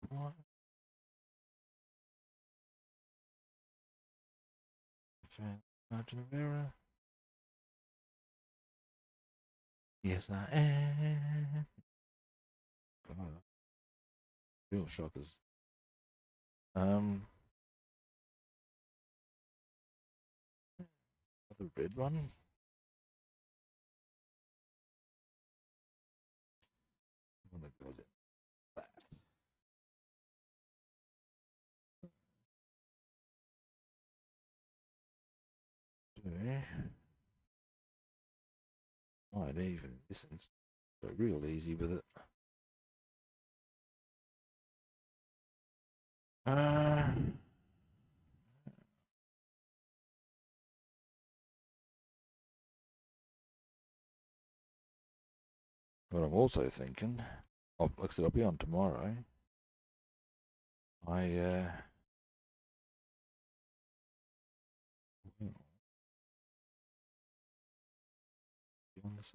What? Margin of error. Yes, I am. Real shockers. Another red one. One that goes in that. Quite even. This is real easy with it. But I'm also thinking, like I said, I'll be on tomorrow. Well, be on this.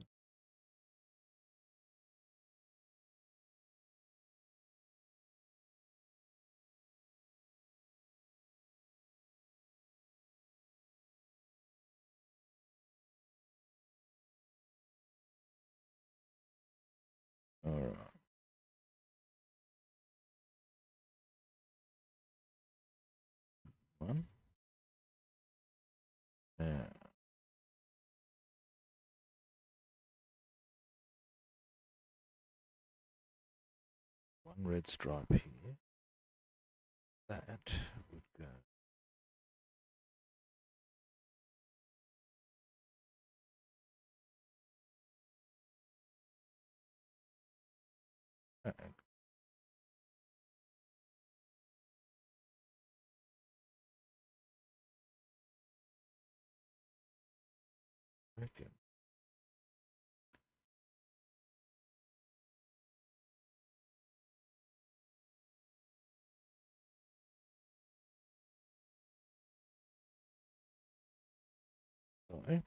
All right. One. Yeah. One red stripe here. That would go. Reckon. Sorry.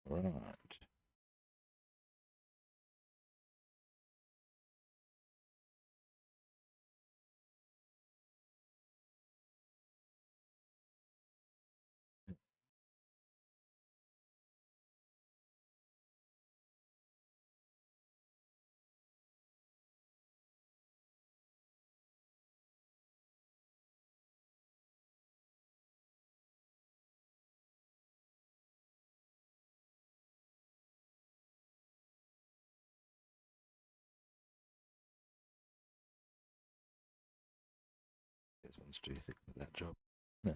Right. This one's too thick for that job. No.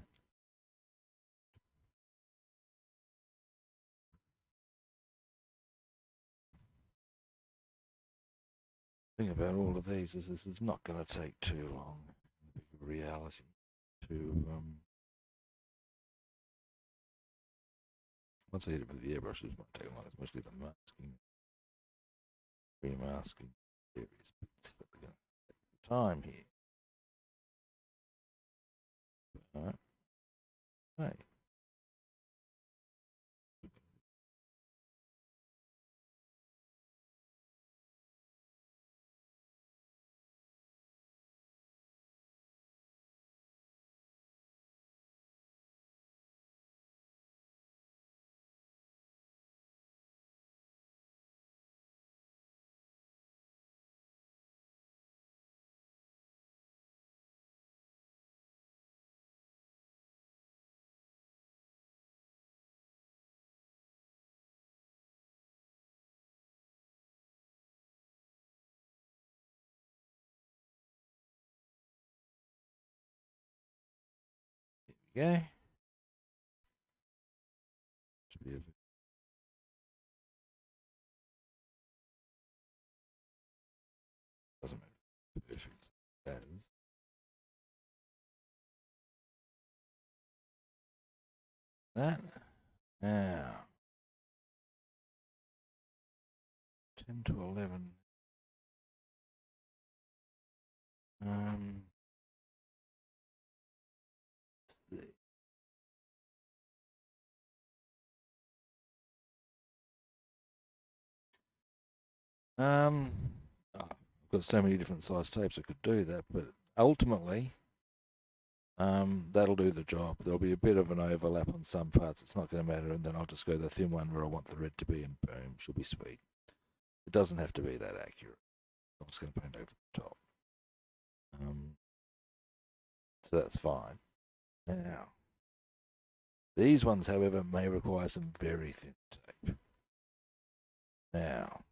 The thing about all of these is this is not going to take too long. Reality to once I hit it with the airbrushes, it won't take long. It's mostly the masking, remasking, various bits that are going to take the time here. All right. Hey. go. Should be a doesn't matter. Perfect. That is. That. Now. 10 to 11. Let's see. I've got so many different size tapes I could do that, but ultimately, that'll do the job. There'll be a bit of an overlap on some parts. It's not going to matter, and then I'll just go the thin one where I want the red to be, and boom, she'll be sweet. It doesn't have to be that accurate. I'm just going to paint over the top. So that's fine. Now, these ones, however, may require some very thin tape. Now,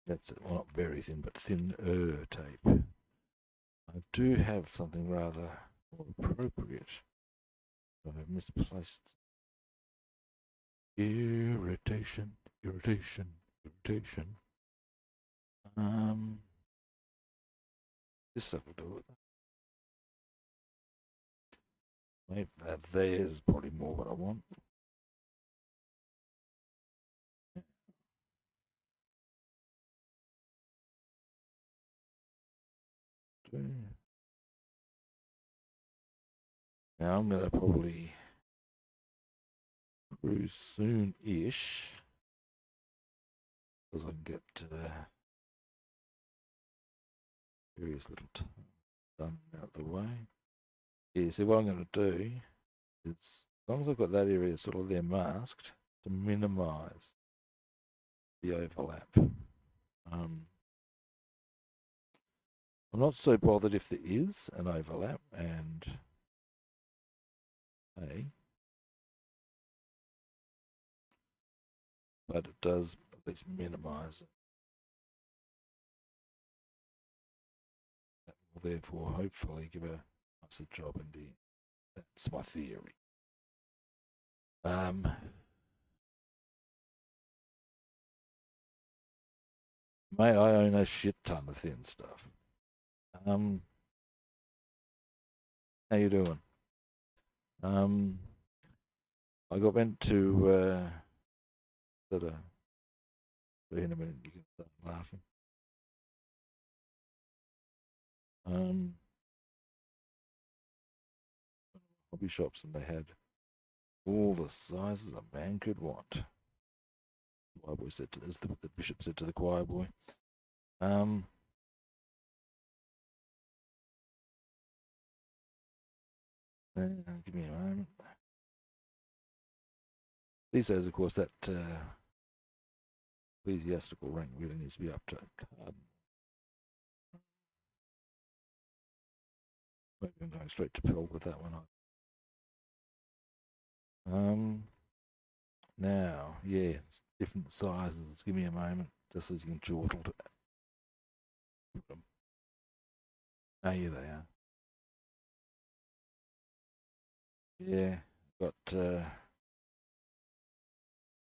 that's well, not very thin, but thinner tape. I do have something rather more appropriate. I've misplaced. Irritation, irritation, irritation. This stuff will do it. Maybe there's probably more what I want. Now I'm going to probably cruise soon-ish because I can get various little done out the way. Yeah, so what I'm going to do is, as long as I've got that area sort of there masked, to minimise the overlap. I'm not so bothered if there is an overlap, and but it does at least minimise it. That will therefore hopefully give a nicer job in the. That's my theory. Mate, I own a shit ton of thin stuff. How you doing? I went to sort of. In a minute, you can start laughing. Hobby shops, and they had all the sizes a man could want. The choir boy said to, as the bishop said to the choir boy. Give me a moment. These days, of course, that ecclesiastical rank really needs to be up to cardinal. Maybe I'm going straight to pill with that one. Now, yeah, it's different sizes. Give me a moment, just as you can chortle to put them. Oh, yeah, they are. Yeah,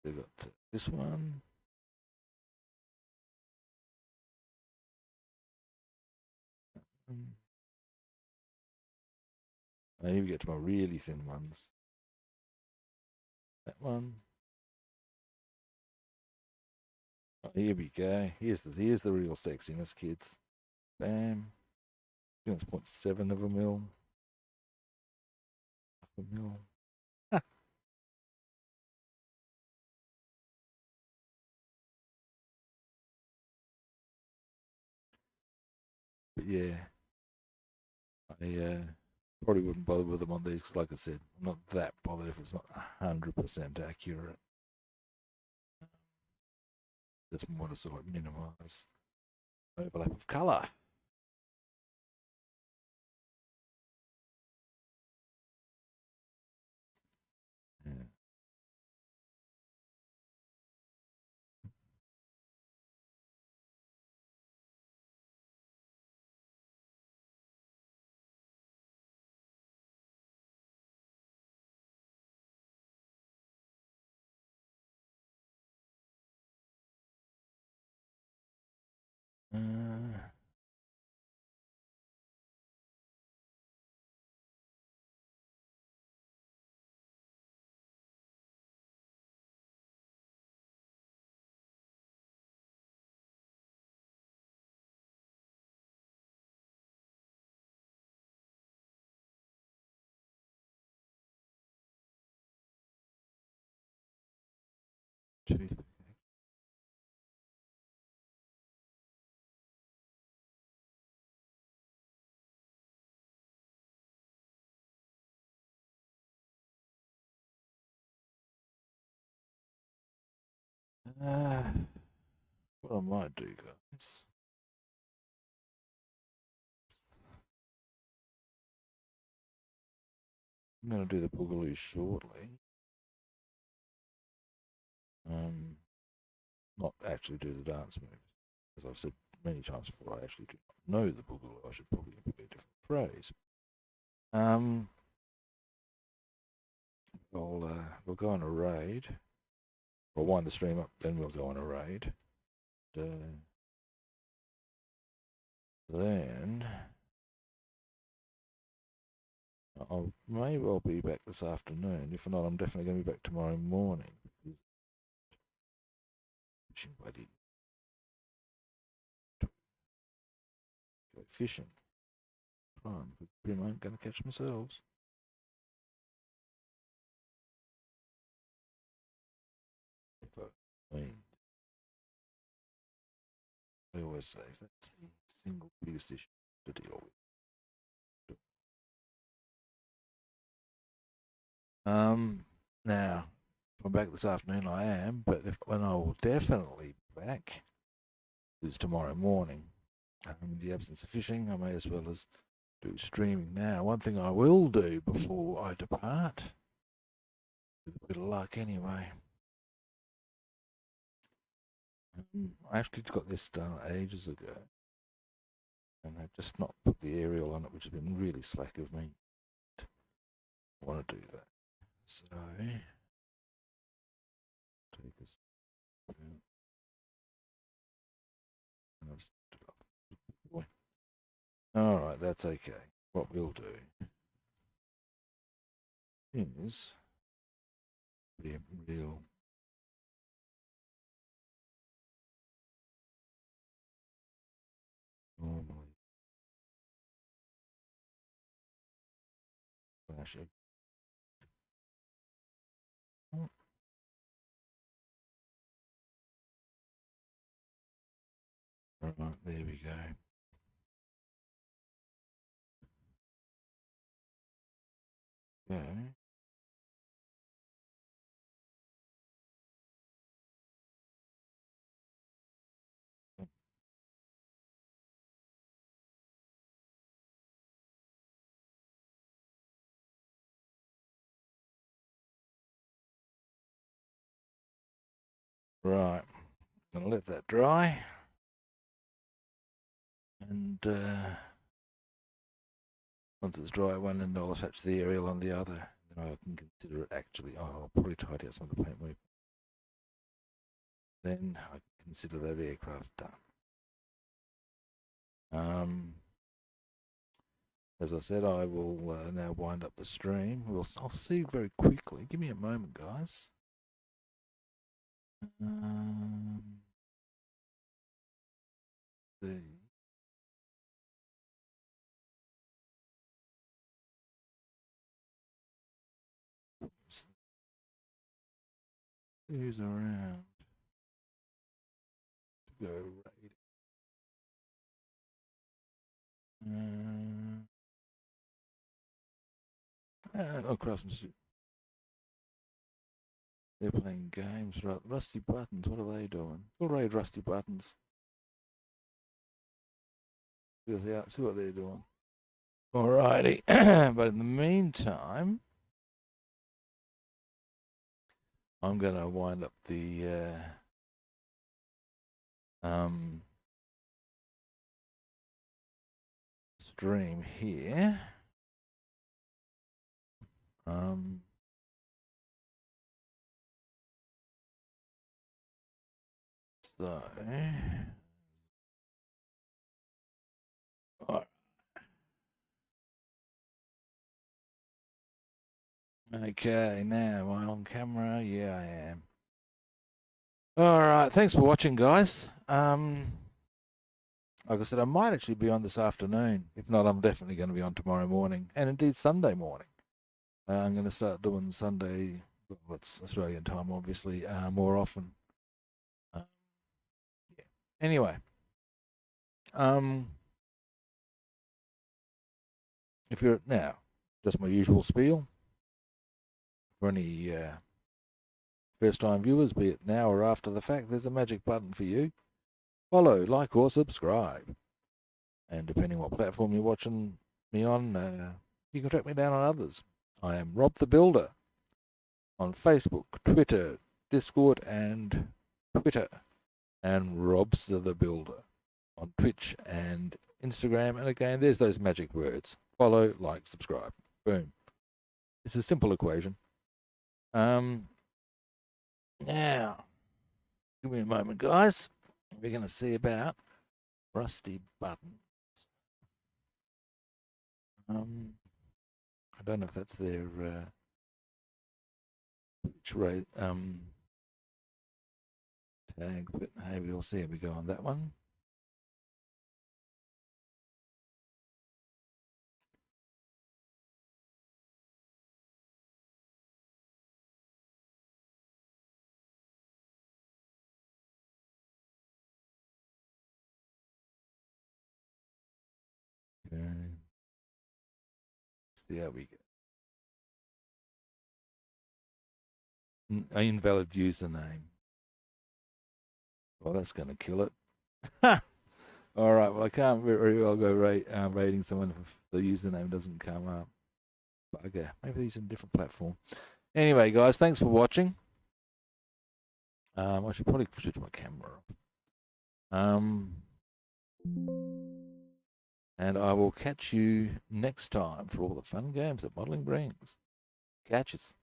they've got this one. Now here we get to my really thin ones. That one. Oh, here we go. Here's the real sexiness, kids. Bam. It's 0.7 of a mil. Half a mil. But yeah, I probably wouldn't bother with them on these because, like I said, I'm not that bothered if it's not 100% accurate. Just more to sort of minimise overlap of colour. Yeah. Gee. What I might do, guys. I'm going to do the boogaloo shortly. Not actually do the dance moves. As I've said many times before, I actually do not know the boogaloo. I should probably employ a different phrase. We'll go on a raid. We'll wind the stream up, then we'll go on a raid. Then maybe I'll be back this afternoon. If not, I'm definitely going to be back tomorrow morning. Fishing buddy. Go fishing. Fine, because pretty much going to catch themselves. I always say that's the single biggest issue to deal with. Now, if I'm back this afternoon, I am, but when I will definitely be back is tomorrow morning. In the absence of fishing, I may as well as do streaming now. One thing I will do before I depart, with a bit of luck anyway. I actually got this done ages ago, and I've just not put the aerial on it, which has been really slack of me. I want to do that. So, take us. All right, that's okay. What we'll do is be a real normally flash it. All right, there we go. Okay. Right, I'm gonna let that dry, and once it's dry, one end I'll attach the aerial on the other. Then I can consider it actually. Oh, I'll probably tidy up some of the paint work. Then I can consider that aircraft done. As I said, I will now wind up the stream. I'll see you very quickly. Give me a moment, guys. The who's around to go raid? Craftsmanship. They're playing games, right? Rusty Buttons, what are they doing? We'll raid Rusty Buttons. See what they're doing. Alrighty, but in the meantime, I'm going to wind up the stream here. So Okay, now am I on camera? Yeah, I am. All right, thanks for watching, guys. Like I said, I might actually be on this afternoon. If not, I'm definitely going to be on tomorrow morning, and indeed Sunday morning. I'm going to start doing Sunday, well, it's Australian time, obviously, more often. Uh, yeah. Anyway, um, if you're now, just my usual spiel for any first-time viewers, be it now or after the fact. There's a magic button for you. Follow, like, or subscribe. And depending what platform you're watching me on, you can track me down on others. I am Rob the Builder on Facebook, Twitter, Discord, and Twitter, and Rob's the Builder on Twitch and Instagram. And again, there's those magic words: follow, like, subscribe. Boom. It's a simple equation. Now, give me a moment, guys. We're going to see about rusty buttons. I don't know if that's their tag, but hey, we'll see how we go on that one. Okay. See how we go. Invalid username. Well, that's going to kill it. All right. Well, I can't very well go rating someone if the username doesn't come up. Bugger. Maybe he's in a different platform. Anyway, guys, thanks for watching. I should probably switch my camera off. And I will catch you next time for all the fun games that modeling brings. Catches.